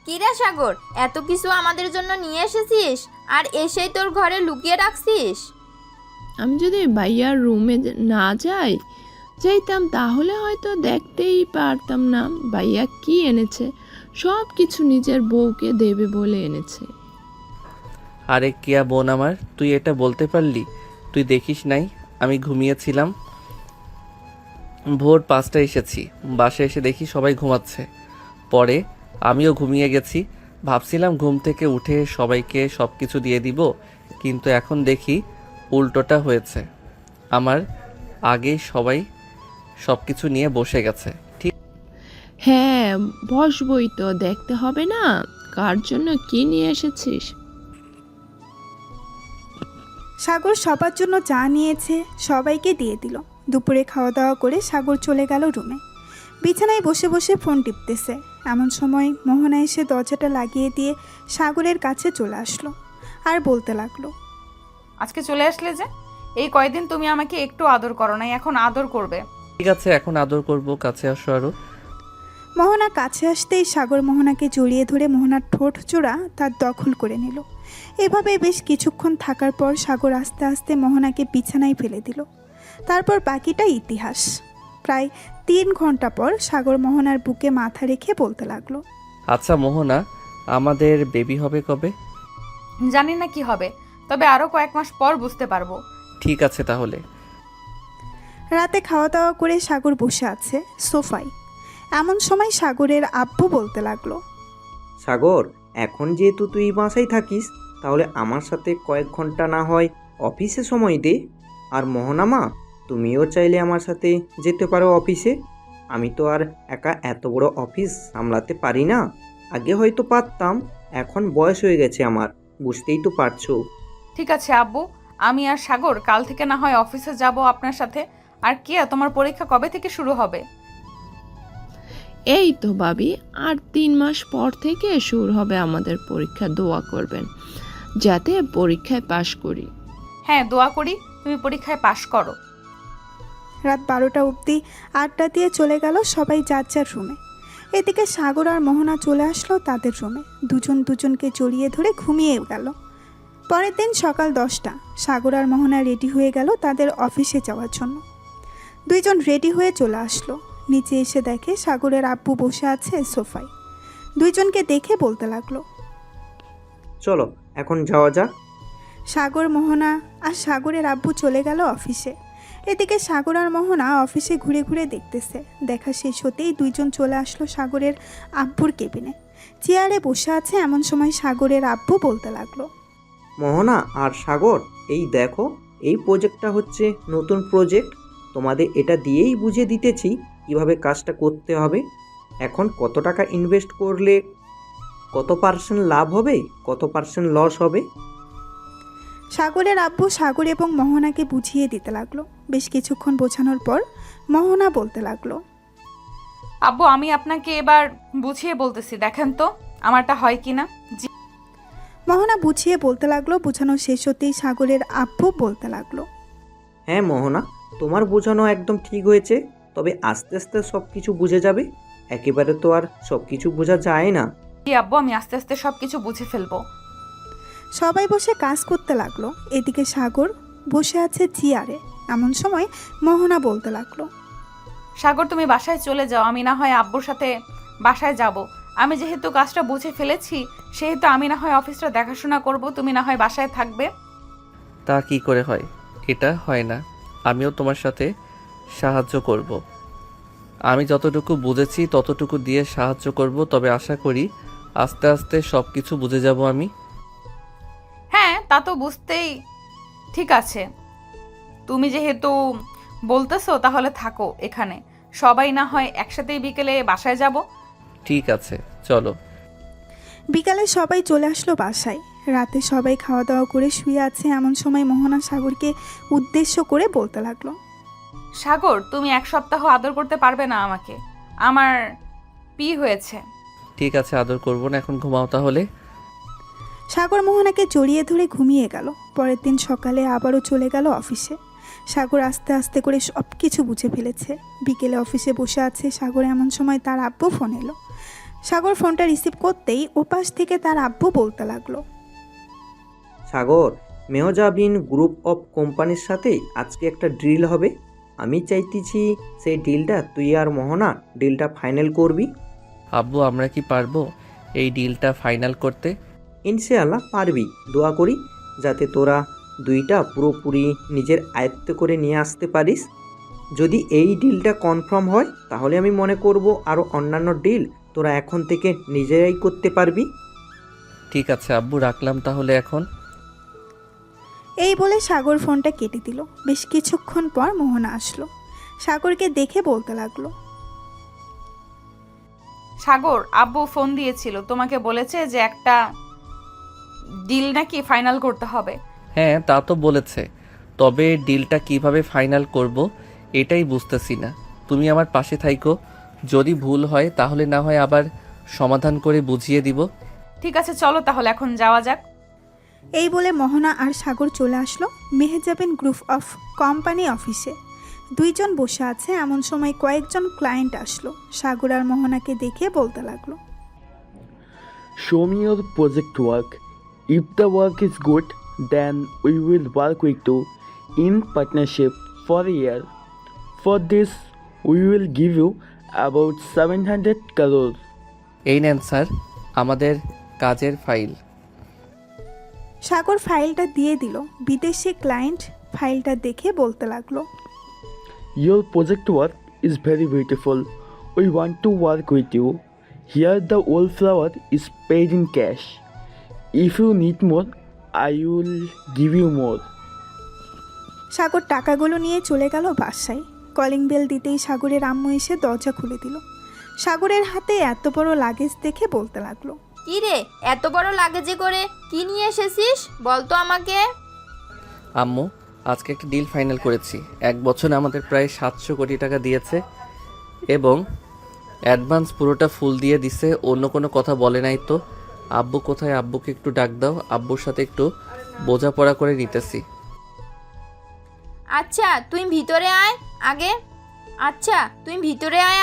S7: কিরা সাগর, এত কিছু আমাদের জন্য নিয়ে এসেছিস আর এসেই তোর ঘরে লুকিয়ে রাখছিস?
S4: আমি যদি ভাইয়ার রুমে না যাইতাম তাহলে হয়তো দেখতেই পারতাম না ভাইয়া কি এনেছে। সব কিছু নিজের বউকে দেবে বলে এনেছে।
S1: আরে কিয়া বোন আমার, তুই এটা বলতে পারলি? তুই দেখিস নাই আমি ঘুমিয়েছিলাম। ভোর 5টায় এসেছি, বাসায় এসে দেখি সবাই ঘুমাচ্ছে। পরে আমিও ঘুমিয়ে গেছি। ভাবছিলাম ঘুম থেকে উঠে সবাইকে সব কিছু দিয়ে দিব, কিন্তু এখন দেখি উল্টোটা হয়েছে। আমার আগেই সবাই সব কিছু নিয়ে বসে গেছে। ঠিক
S4: হ্যাঁ, বসবই তো, দেখতে হবে না কার জন্য কি নিয়ে এসেছিস।
S2: সাগর সবার জন্য যা নিয়েছে সবাইকে দিয়ে দিল। দুপুরে খাওয়া দাওয়া করে সাগর চলে গেল রুমে। বিছানায় বসে বসে ফোন টিপতেছে। এমন সময় মোহনা এসে দরজাটা লাগিয়ে দিয়ে সাগরের কাছে চলে আসলো আর বলতে লাগলো,
S3: আজকে চলে আসলে যে? এই কয়দিন তুমি আমাকে একটু আদর করো নাই, এখন আদর করবে।
S1: ঠিক আছে, এখন আদর করব, কাছে আসো আরো।
S2: মোহনা কাছে আসতেই সাগর মোহনাকে জড়িয়ে ধরে মোহনার ঠোঁট জোড়া তার দখল করে নিল। এভাবে বেশ কিছুক্ষণ থাকার পর সাগর আস্তে আস্তে মোহনাকে বিছানায় ফেলে দিল। তারপর বাকিটা ইতিহাস। প্রায় 3 ঘন্টা পর সাগর মোহনার বুকে মাথা রেখে বলতে লাগলো,
S1: আচ্ছা মোহনা, আমাদের বেবি হবে কবে?
S3: জানি না কি হবে, তবে আরো কয়েক মাস পর বুঝতে পারবো।
S1: ঠিক আছে তাহলে।
S2: রাতে খাওয়া দাওয়া করে সাগর বসে আছে সোফায়। এমন সময় সাগরের আব্বু বলতে লাগলো,
S9: সাগর, এখন যেহেতু তুই বাসায় থাকিস, তাহলে আমার সাথে কয়েক ঘন্টা না হয় অফিসে সময় দে। আর মোহনা মা, তুমিও চাইলে আমার সাথে যেতে পারো অফিসে। আমি তো আর একা এত বড় অফিস সামলাতে পারি না। আগে হয়তো পারতাম, এখন বয়স হয়ে গেছে আমার, বুঝতেই তো পারছো।
S3: ঠিক আছে আব্বু, আমি আর সাগর কাল থেকে না হয় অফিসে যাব আপনার সাথে। আর কিয়া, তোমার পরীক্ষা কবে থেকে শুরু হবে?
S4: এই তো ভাবি, আর 3 মাস পর থেকে শুরু হবে আমাদের পরীক্ষা। দোয়া করবেন যাতে পরীক্ষায় পাশ করি।
S3: হ্যাঁ, দোয়া করি তুমি পরীক্ষায় পাশ করো।
S2: রাত 12টা অবধি আড্ডা দিয়ে চলে গেল সবাই যার যার রুমে। এদিকে সাগর আর মোহনা চলে আসলো তাদের রুমে। দুজন দুজনকে জড়িয়ে ধরে ঘুমিয়ে গেল। পরের দিন সকাল 10টা সাগর আর মোহনা রেডি হয়ে গেল তাদের অফিসে যাওয়ার জন্য। দুইজন রেডি হয়ে চলে আসলো। নিচে এসে দেখে সাগরের আব্বু বসে আছে সোফায়। দুইজনকে দেখে বলতে লাগলো,
S9: চলো এখন যাওয়া যাক।
S2: সাগর, মোহনা আর সাগরের আব্বু চলে গেল অফিসে। এদিকে সাগর আর মোহনা অফিসে ঘুরে ঘুরে দেখতেছে। দেখা শেষ হতেই দুইজন চলে আসলো সাগরের আব্বুর কেবিনে। চেয়ারে বসে আছে এমন সময় সাগরের আব্বু বলতে লাগলো,
S9: মোহনা আর সাগর, এই দেখো, এই প্রজেক্টটা হচ্ছে নতুন প্রজেক্ট। তোমাদের এটা দিয়েই বুঝিয়ে দিতেছি কিভাবে কাজটা করতে হবে। এখন কত টাকা ইনভেস্ট করলে কত পার্সেন্ট লাভ হবে, কত পার্সেন্ট লস হবে।
S2: সাগরের আব্বু সাগর এবং মোহনাকে বুঝিয়ে দিতে লাগলো। বেশ কিছুক্ষণ বোঝানোর পর মোহনা বলতে লাগলো,
S3: আব্বু, আমি আপনাকে এবার বুঝিয়ে বলতেছি, দেখেন তো আমারটা হয় কিনা।
S2: মোহনা বুঝিয়ে বলতে লাগলো। বোঝানো শেষ হতেই সাগরের আব্বু বলতে লাগলো,
S9: হ্যাঁ মোহনা, তোমার বোঝানো একদম ঠিক হয়েছে, তবে আস্তে আস্তে সব কিছু বুঝে যাবে। একেবারে তো আর সব কিছু বোঝা যায় না।
S3: জি আব্বু, আমি আস্তে আস্তে সবকিছু বুঝে ফেলবো।
S2: সবাই বসে কাজ করতে লাগলো। এদিকে সাগর বসে আছে চেয়ারে। এমন সময় মোহনা বলতে লাগলো,
S3: সাগর, তুমি বাসায় চলে যাও, আমি না হয় আব্বুর সাথে বাসায় যাব। আমি যেহেতু কাজটা বুঝে ফেলেছি, সেহেতু আমি না হয় অফিসটা দেখাশোনা করব, তুমি না হয় বাসায় থাকবে।
S1: তা কি করে হয়? এটা হয় না। আমিও তোমার সাথে সাহায্য করব। আমি যতটুকু বুঝেছি ততটুকু দিয়ে সাহায্য করব, তবে আশা করি আস্তে আস্তে সব কিছু বুঝে যাব আমি।
S3: হ্যাঁ, তা তো বুঝতেই। ঠিক আছে, তুমি যেহেতু বলতেছো তাহলে থাকো এখানে। সবাই না হয় একসাথেই বিকেলে বাসায় যাব।
S1: ঠিক আছে, চলো।
S2: বিকালে সবাই চলে আসলো বাসায়। রাতে সবাই খাওয়া দাওয়া করে শুয়ে আছে এমন সময় মোহনা সাগরকে উদ্দেশ্য করে বলতে লাগলো,
S3: সাগর, তুমি 1 সপ্তাহ আদর করতে পারবে না আমাকে? আমার পি হয়েছে।
S1: ঠিক আছে, আদর করব না, এখন ঘুমাও তাহলে।
S2: সাগর মোহনাকে জড়িয়ে ধরে ঘুমিয়ে গেল। পরের দিন সকালে আবারও চলে গেল অফিসে। সাগর আস্তে আস্তে করে সব কিছু বুঝে ফেলেছে। বিকেলে অফিসে বসে আছে সাগর। এমন সময় তার আব্বু ফোন এলো। সাগর ফোনটা রিসিভ করতেই ওপাশ থেকে তার আব্বু বলতে লাগলো,
S9: সাগর, মেহজাবিন গ্রুপ অফ কোম্পানির সাথে আজকে একটা ডিল হবে। আমি চাইতেছি সেই ডিলটা তুই আর মোহনা ডিলটা ফাইনাল করবি।
S1: আব্বু, আমরা কি পারবো এই ডিলটা ফাইনাল করতে?
S9: ইনশাআল্লাহ পারবি। দোয়া করি যাতে তোরা দুইটা পুরোপুরি নিজের আয়ত্ত করে নিয়ে আসতে পারিস। যদি এই ডিলটা কনফার্ম হয় তাহলে আমি মনে করব আরও অন্যান্য ডিল তোরা এখন থেকে নিজেরাই করতে পারবি।
S1: ঠিক আছে আব্বু, রাখলাম তাহলে এখন।
S2: এই বলে সাগর ফোনটা কেটে দিল। বেশ কিছুক্ষণ পর মোহনা আসলো। সাগরকে দেখে বলতে লাগলো,
S3: সাগর, আব্বু ফোন দিয়েছিল, তোমাকে বলেছে যে একটা ডিল নাকি ফাইনাল করতে হবে।
S1: হ্যাঁ, তা তো বলেছে, তবে ডিলটা কিভাবে ফাইনাল করব এটাই বুঝতেছি না। তুমি আমার পাশে থাইকো, যদি ভুল হয় তাহলে না হয় আবার সমাধান করে বুঝিয়ে দিব।
S3: ঠিক আছে, চলো তাহলে এখন যাওয়া যাক।
S2: এই বলে মোহনা আর সাগর চলে আসলো মেহেজাবিন গ্রুপ অফ কোম্পানি অফিসে। দুইজন বসে আছে এমন সময় কয়েকজন ক্লায়েন্ট আসলো। সাগর আর মোহনাকে দেখে বলতে লাগলো,
S13: Show me your project work. If the work is good, then we will work with you in partnership for a year. For this, we will give you about 700 crores.
S1: এই নেন স্যার আমাদের কাজের file.
S2: সাগর ফাইলটা দিয়ে দিল। বিদেশি client ফাইলটা দেখে বলতে লাগলো,
S13: Your project work is very beautiful. We want to work with you. Here the wallflower is paid in cash. If you need more, I will give you more.
S2: সাগর টাকাগুলো নিয়ে চলে গেল বাসায়। কলিং বেল দিতেই সাগরের আম্মু এসে দরজা খুলে দিল। সাগরের হাতে এত বড় লাগেজ দেখে বলতে লাগলো,
S7: কি রে, এত বড় লাগেজে করে কি নিয়ে এসেছিস বল তো আমাকে।
S1: আম্মু, আজকে একটা ডিল ফাইনাল করেছি। 1 বছরে আমাদের প্রায় 700 কোটি টাকা দিয়েছে এবং অ্যাডভান্স পুরোটা ফুল দিয়ে দিছে। অন্য কোনো কথা বলে নাই তো? আব্বু কোথায়? আব্বুকে একটু ডাক দাও, আব্বুর সাথে একটু বোঝাপড়া করে নিতেছি।
S7: আচ্ছা তুই ভিতরে আয়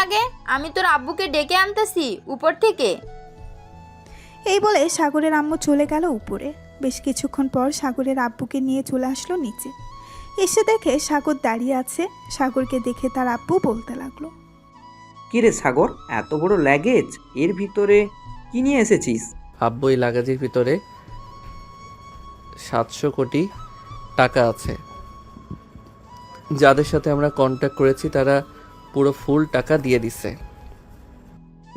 S7: আগে, আমি তোর আব্বুকে ডেকে আনতেছি উপর থেকে।
S2: এই বলে সাগরের আম্মু চলে গেল উপরে। বেশ কিছুক্ষণ পর সাগরের আব্বুকে নিয়ে চলে আসলো নিচে। এসে দেখে সাগর দাঁড়িয়ে আছে। সাগরকে দেখে তার আব্বু বলতে লাগলো,
S9: কিরে সাগর, এত বড় লাগেজ, এর ভিতরে কি নিয়ে এসেছিস?
S1: আব্বু, এই লাগেজের ভিতরে 700 কোটি টাকা আছে। যাদের সাথে আমরা কন্ট্যাক্ট করেছি তারা পুরো ফুল টাকা দিয়ে দিছে।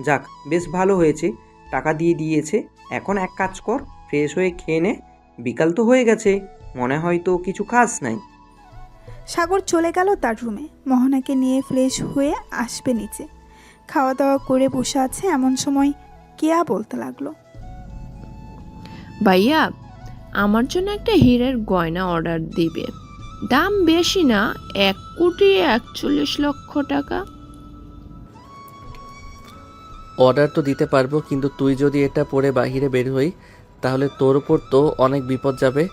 S9: যাক, বেশ ভালো হয়েছে, টাকা দিয়ে দিয়েছে। এখন এক কাজ কর, ফ্রেশ হয়ে খেয়ে নে। বিকাল তো হয়ে গেছে, মনে হয় তো কিছু কাজ নাই।
S2: সাগর চলে গেল তার রুমে। মোহনাকে নিয়ে ফ্রেশ হয়ে আসবে নিচে। খাওয়া দাওয়া করে বসে আছে এমন সময় কেয়া বলতে লাগলো,
S4: ভাইয়া, আমার জন্য একটা হীরের গয়না অর্ডার দিবে। দাম বেশি না, 1,41,00,000 টাকা।
S1: অর্ডার তো দিতে পারবো, কিন্তু তুই যদি এটা পরে বাইরে বের হই তাহলে তোর উপর তো অনেক বিপদ যাবে,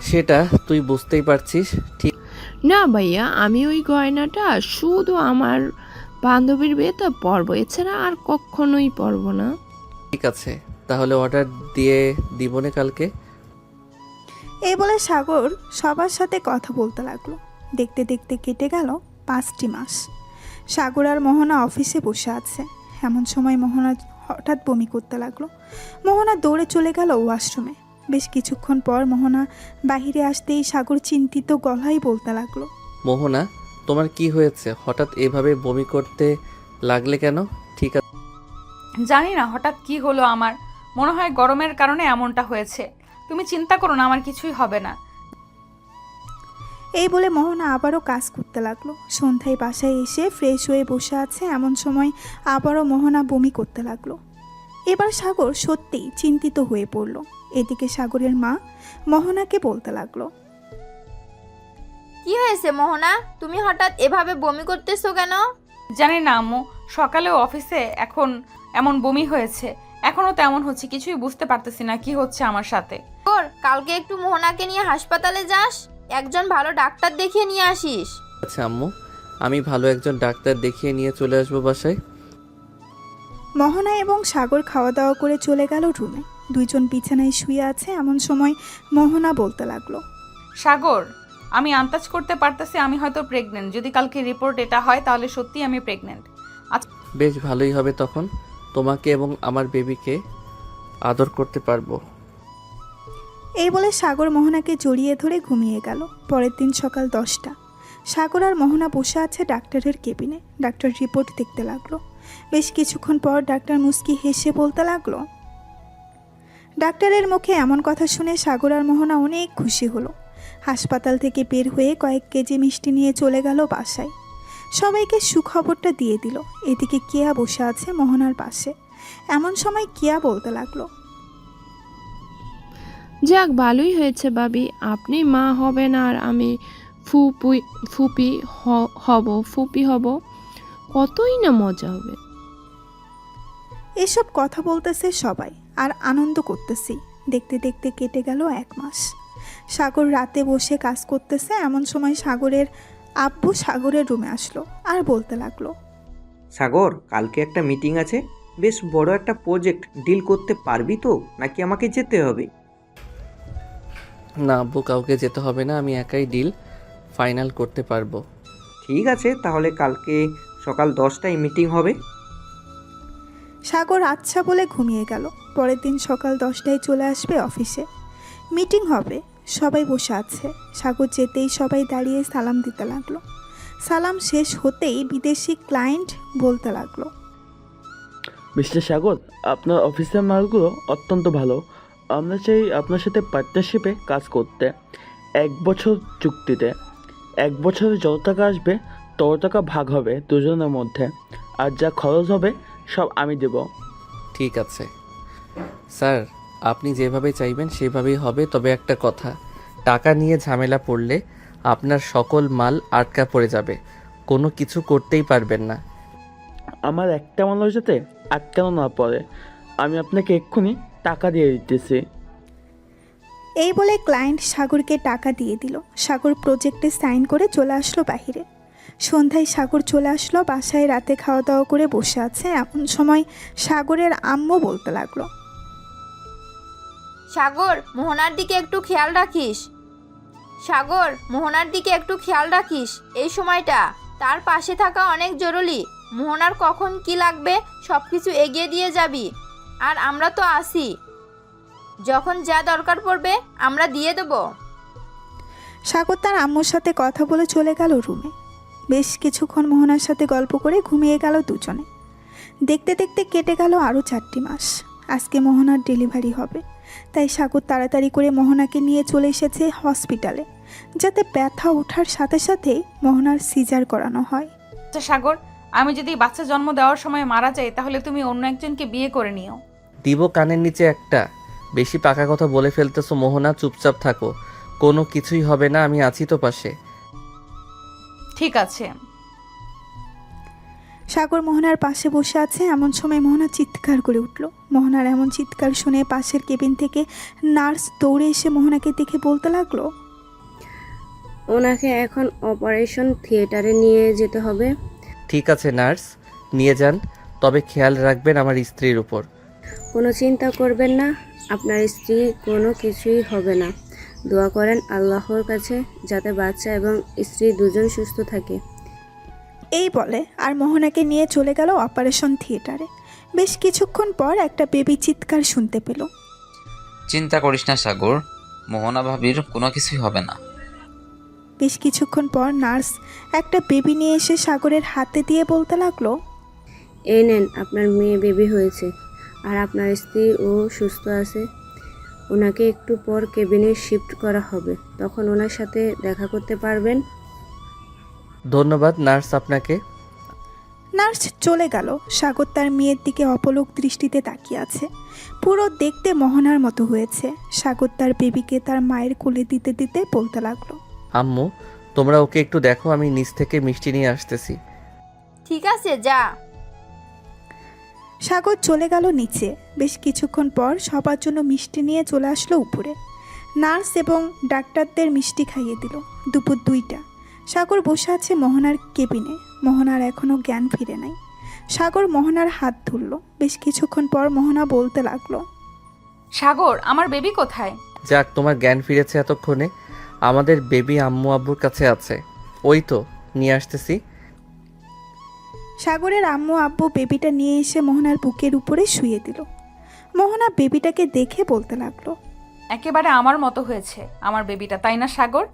S1: সেটা তুই বুঝতেই পারছিস। ঠিক
S4: না ভাইয়া, আমি ওই গয়নাটা শুধু আমার বান্ধবীর বিয়েতে পরবো, এছাড়া আর কখনোই পরবো না।
S1: ঠিক আছে, তাহলে অর্ডার দিয়ে দিবনে কালকে।
S2: এই বলে সাগর সবার সাথে কথা বলতে লাগলো। দেখতে দেখতে কেটে গেল 5টি মাস। সাগর আর মোহনা অফিসে বসে আছে। এমন সময় মোহনা হঠাৎ বমি করতে লাগলো। মোহনা দৌড়ে চলে গেল ওয়াশরুমে। বেশ কিছুক্ষণ পর মোহনা বাহিরে আসতেই সাগর চিন্তিত গলায় বলতে লাগলো,
S1: মোহনা, তোমার কি হয়েছে? হঠাৎ এভাবে বমি করতে লাগলে কেন? ঠিক আছে,
S3: জানি না হঠাৎ কি হলো আমার, মনে হয় গরমের কারণে এমনটা হয়েছে। তুমি চিন্তা করো না, আমার কিছুই হবে না।
S2: এই বলে মোহনা আবারও কাজ করতে লাগলো। সন্ধ্যায় বাসায় এসে ফ্রেশ হয়ে বসে আছে এমন সময় আবারও মোহনা বমি করতে লাগলো। এবার সাগর সত্যিই চিন্তিত হয়ে পড়ল। এদিকে সাগরের মা মোহনাকে বলতে লাগলো,
S7: কি হয়েছে মোহনা, তুমি হঠাৎ এভাবে বমি করতেছো কেন?
S3: জানি না আম্মু, সকালেও অফিসে এখন এমন বমি হয়েছে, এখনও তেমন হচ্ছে, কিছুই বুঝতে পারতেছি না কি হচ্ছে আমার সাথে।
S7: কালকে একটু মোহনাকে নিয়ে হাসপাতালে যাস, একজন ভালো ডাক্তার দেখিয়ে নিয়ে আসিস।
S1: আচ্ছা আম্মু, আমি ভালো একজন ডাক্তার দেখিয়ে নিয়ে চলে আসবো বাসায়।
S2: মোহনা এবং সাগর খাওয়া দাওয়া করে চলে গেল রুমে। দুইজন বিছানায় শুয়ে আছে এমন সময় মোহনা বলতে লাগলো,
S3: সাগর, আমি আন্দাজ করতে পারতেছি আমি হয়তো প্রেগনেন্ট। যদি কালকে রিপোর্ট এটা হয় তাহলে সত্যিই আমি প্রেগনেন্ট।
S1: বেশ ভালোই হবে, তখন তোমাকে এবং আমার বেবিকে আদর করতে পারবো।
S2: এই বলে সাগর মোহনাকে জড়িয়ে ধরে ঘুমিয়ে গেল। পরের দিন সকাল 10টা। সাগর আর মোহনা বসে আছে ডাক্তারের কেবিনে। ডাক্তার রিপোর্ট দেখতে লাগলো। বেশ কিছুক্ষণ পর ডাক্তার মুস্কি হেসে বলতে লাগলো, ডাক্তারের মুখে এমন কথা শুনে সাগর আর মোহনা অনেক খুশি হলো। হাসপাতাল থেকে বের হয়ে কয়েক কেজি মিষ্টি নিয়ে চলে গেল বাসায়। সবাইকে সুখবরটা দিয়ে দিল। এদিকে কেয়া বসে আছে মোহনার পাশে। এমন সময় কেয়া বলতে লাগলো,
S4: যাক, ভালোই হয়েছে ভাবি, আপনি মা হবেন আর আমি ফুপি হব, কতই না মজা হবে।
S2: এসব কথা বলতেছে সবাই আর আনন্দ করতেছি। দেখতে দেখতে কেটে গেল 1 মাস। সাগর রাতে বসে কাজ করতেছে, এমন সময় সাগরের আব্বু সাগরের রুমে আসলো আর বলতে লাগলো,
S9: সাগর, কালকে একটা মিটিং আছে, বেশ বড় একটা প্রজেক্ট ডিল করতে পারবি তো, নাকি আমাকে যেতে হবে?
S1: না আব্বু, কাউকে যেতে হবে না, আমি একাই ডিল ফাইনাল করতে পারবো।
S9: ঠিক আছে, তাহলে কালকে সকাল 10টায় মিটিং হবে।
S2: সাগর আচ্ছা বলে ঘুমিয়ে গেল। পরের দিন সকাল 10টায় চলে আসবে অফিসে, মিটিং হবে। সবাই বসে আছে। সাগর যেতেই সবাই দাঁড়িয়ে সালাম দিতে লাগলো। সালাম শেষ হতেই বিদেশি ক্লায়েন্ট বলতে লাগলো,
S13: মিস্টার সাগর, আপনার অফিসের মালগুলো অত্যন্ত ভালো। আমরা চাই আপনার সাথে পার্টনারশিপে কাজ করতে, 1 বছর চুক্তিতে। 1 বছরে যত টাকা আসবে তত টাকা ভাগ হবে দুজনের মধ্যে, আর যা খরচ হবে সব আমি দেব।
S1: ঠিক আছে স্যার, আপনি যেভাবে চাইবেন সেভাবেই হবে। তবে একটা কথা, টাকা নিয়ে ঝামেলা পড়লে আপনার সকল মাল আটকা পড়ে যাবে, কোনো কিছু করতেই পারবেন না।
S13: আমার একটা মানুষ যাতে আটকানো না পড়ে, আমি আপনাকে এক্ষুনি টাকা দিয়ে দিতেছি।
S2: এই বলে ক্লায়েন্ট সাগরকে টাকা দিয়ে দিল। সাগর প্রজেক্টে সাইন করে চলে আসলো বাহিরে। সন্ধ্যায় সাগর চলে আসলো বাসায়। রাতে খাওয়া দাওয়া করে বসে আছে, এমন সময় সাগরের আম্মু বলতে লাগলো,
S7: সাগর, মোহনার দিকে একটু খেয়াল রাখিস। সাগর, মোহনার দিকে একটু খেয়াল রাখিস। এই সময়টা তার পাশে থাকা অনেক জরুরি। মোহনার কখন কি লাগবে সব কিছু এগিয়ে দিয়ে যাবি, আর আমরা তো আছি, যখন যা দরকার পড়বে আমরা দিয়ে দেব।
S2: সাগর তার আম্মুর সাথে কথা বলে চলে গেল রুমে। বেশ কিছুক্ষণ মোহনার সাথে গল্প করে ঘুমিয়ে গেল দুজনে। দেখতে দেখতে কেটে গেল আরও 4টি মাস। আজকে মোহনার ডেলিভারি হবে, তাই সাগর তাড়াতাড়ি করে মোহনাকে নিয়ে চলে এসেছে হসপিটালে, যাতে ব্যথা ওঠার সাথে সাথেই মোহনার সিজার করানো হয়।
S3: আচ্ছা সাগর, আমি যদি বাচ্চা জন্ম দেওয়ার সময় মারা যাই তাহলে তুমি অন্য একজনকে বিয়ে করে নিও।
S1: দিব কানের নিচে একটা। বেশি পাকা কথা বলে ফেলতেছো মোহনা, চুপচাপ থাকো, কোনো কিছুই হবে না, আমি আছি তো পাশে।
S3: ঠিক আছে।
S2: সাগর মোহনার পাশে বসে আছে, এমন সময় মোহনা চিৎকার করে উঠল। মোহনার এমন চিৎকার শুনে পাশের কেবিন থেকে নার্স দৌড়ে এসে মোহনাকে দেখে বলতে লাগলো,
S12: ওনাকে এখন অপারেশন থিয়েটারে নিয়ে যেতে হবে।
S1: ঠিক আছে নার্স, নিয়ে যান, তবে খেয়াল রাখবেন আমার স্ত্রীর উপর।
S12: কোনো চিন্তা করবেন না, আপনার স্ত্রী কোনো কিছুই হবে না। দোয়া করেন আল্লাহর কাছে যাতে বাচ্চা এবং স্ত্রী দুজন সুস্থ থাকে।
S2: এই বলে আর মোহনাকে নিয়ে চলে গেল অপারেশন থিয়েটারে। বেশ কিছুক্ষণ পর একটা বেবি চিৎকার শুনতে পেল।
S6: চিন্তা করিস না সাগর, মোহনা ভাবির কোনো কিছুই হবে না।
S2: বেশ কিছুক্ষণ পর নার্স একটা বেবি নিয়ে এসে সাগরের হাতে দিয়ে বলতে লাগলো,
S12: এই নেন, আপনার মেয়ে বেবি হয়েছে আর আপনার স্ত্রী ও সুস্থ আছে। ওনাকে একটু পর কেবিনে শিফট করা হবে, তখন ওনার সাথে দেখা করতে পারবেন।
S1: ধন্যবাদ নার্স আপনাকে।
S2: নার্স চলে গেল। সাগর তার মেয়ের দিকে অপলক দৃষ্টিতে তাকিয়ে আছে। পুরো দেখতে মোহনার মতো হয়েছে। সাগর তার বেবিকে তার মায়ের কোলে দিতে দিতে বলতে লাগলো,
S1: আম্মু, তোমরা ওকে একটু দেখো, আমি নিচ থেকে মিষ্টি নিয়ে আসতেছি।
S7: ঠিক আছে, যা।
S2: সাগর চলে গেল নিচে। বেশ কিছুক্ষণ পর সবার জন্য মিষ্টি নিয়ে চলে আসলো উপরে। নার্স এবং ডাক্তারদের মিষ্টি খাইয়ে দিল। দুপুর 2টা। সাগর বসে আছে মোহনার কেবিনে। মোহনার এখনও জ্ঞান ফিরে নাই। সাগর মোহনার হাত ধরল। বেশ কিছুক্ষণ পর মোহনা বলতে লাগলো,
S3: সাগর, আমার বেবি কোথায়?
S1: যাক, তোমার জ্ঞান ফিরেছে এতক্ষণে। আমাদের বেবি আম্মু আব্বুর কাছে আছে, ওই তো নিয়ে আসতেছি।
S2: সাগরের আম্মু আব্বু বেবিটা নিয়ে এসে মোহনার বুকের উপরে শুয়ে দিল। মোহনা বেবিটাকে দেখে বলতে লাগলো,
S3: একেবারে আমার মতো হয়েছে আমার বেবিটা, তাই না সাগর?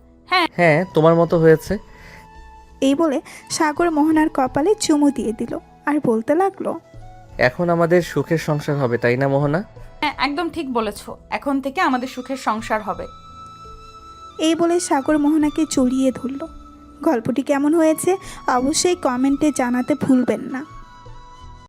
S1: হ্যাঁ, তোমার মতো হয়েছে।
S2: এই বলে সাগর মোহনার কপালে চুমু দিয়ে দিল আর বলতে লাগলো,
S1: এখন আমাদের সুখের সংসার হবে, তাই না মোহনা?
S3: হ্যাঁ, একদম ঠিক বলেছো, এখন থেকে আমাদের সুখের সংসার হবে।
S2: এই বলে সাগর মোহনাকে জড়িয়ে ধরল। গল্পটি কেমন হয়েছে অবশ্যই কমেন্টে জানাতে ভুলবেন না।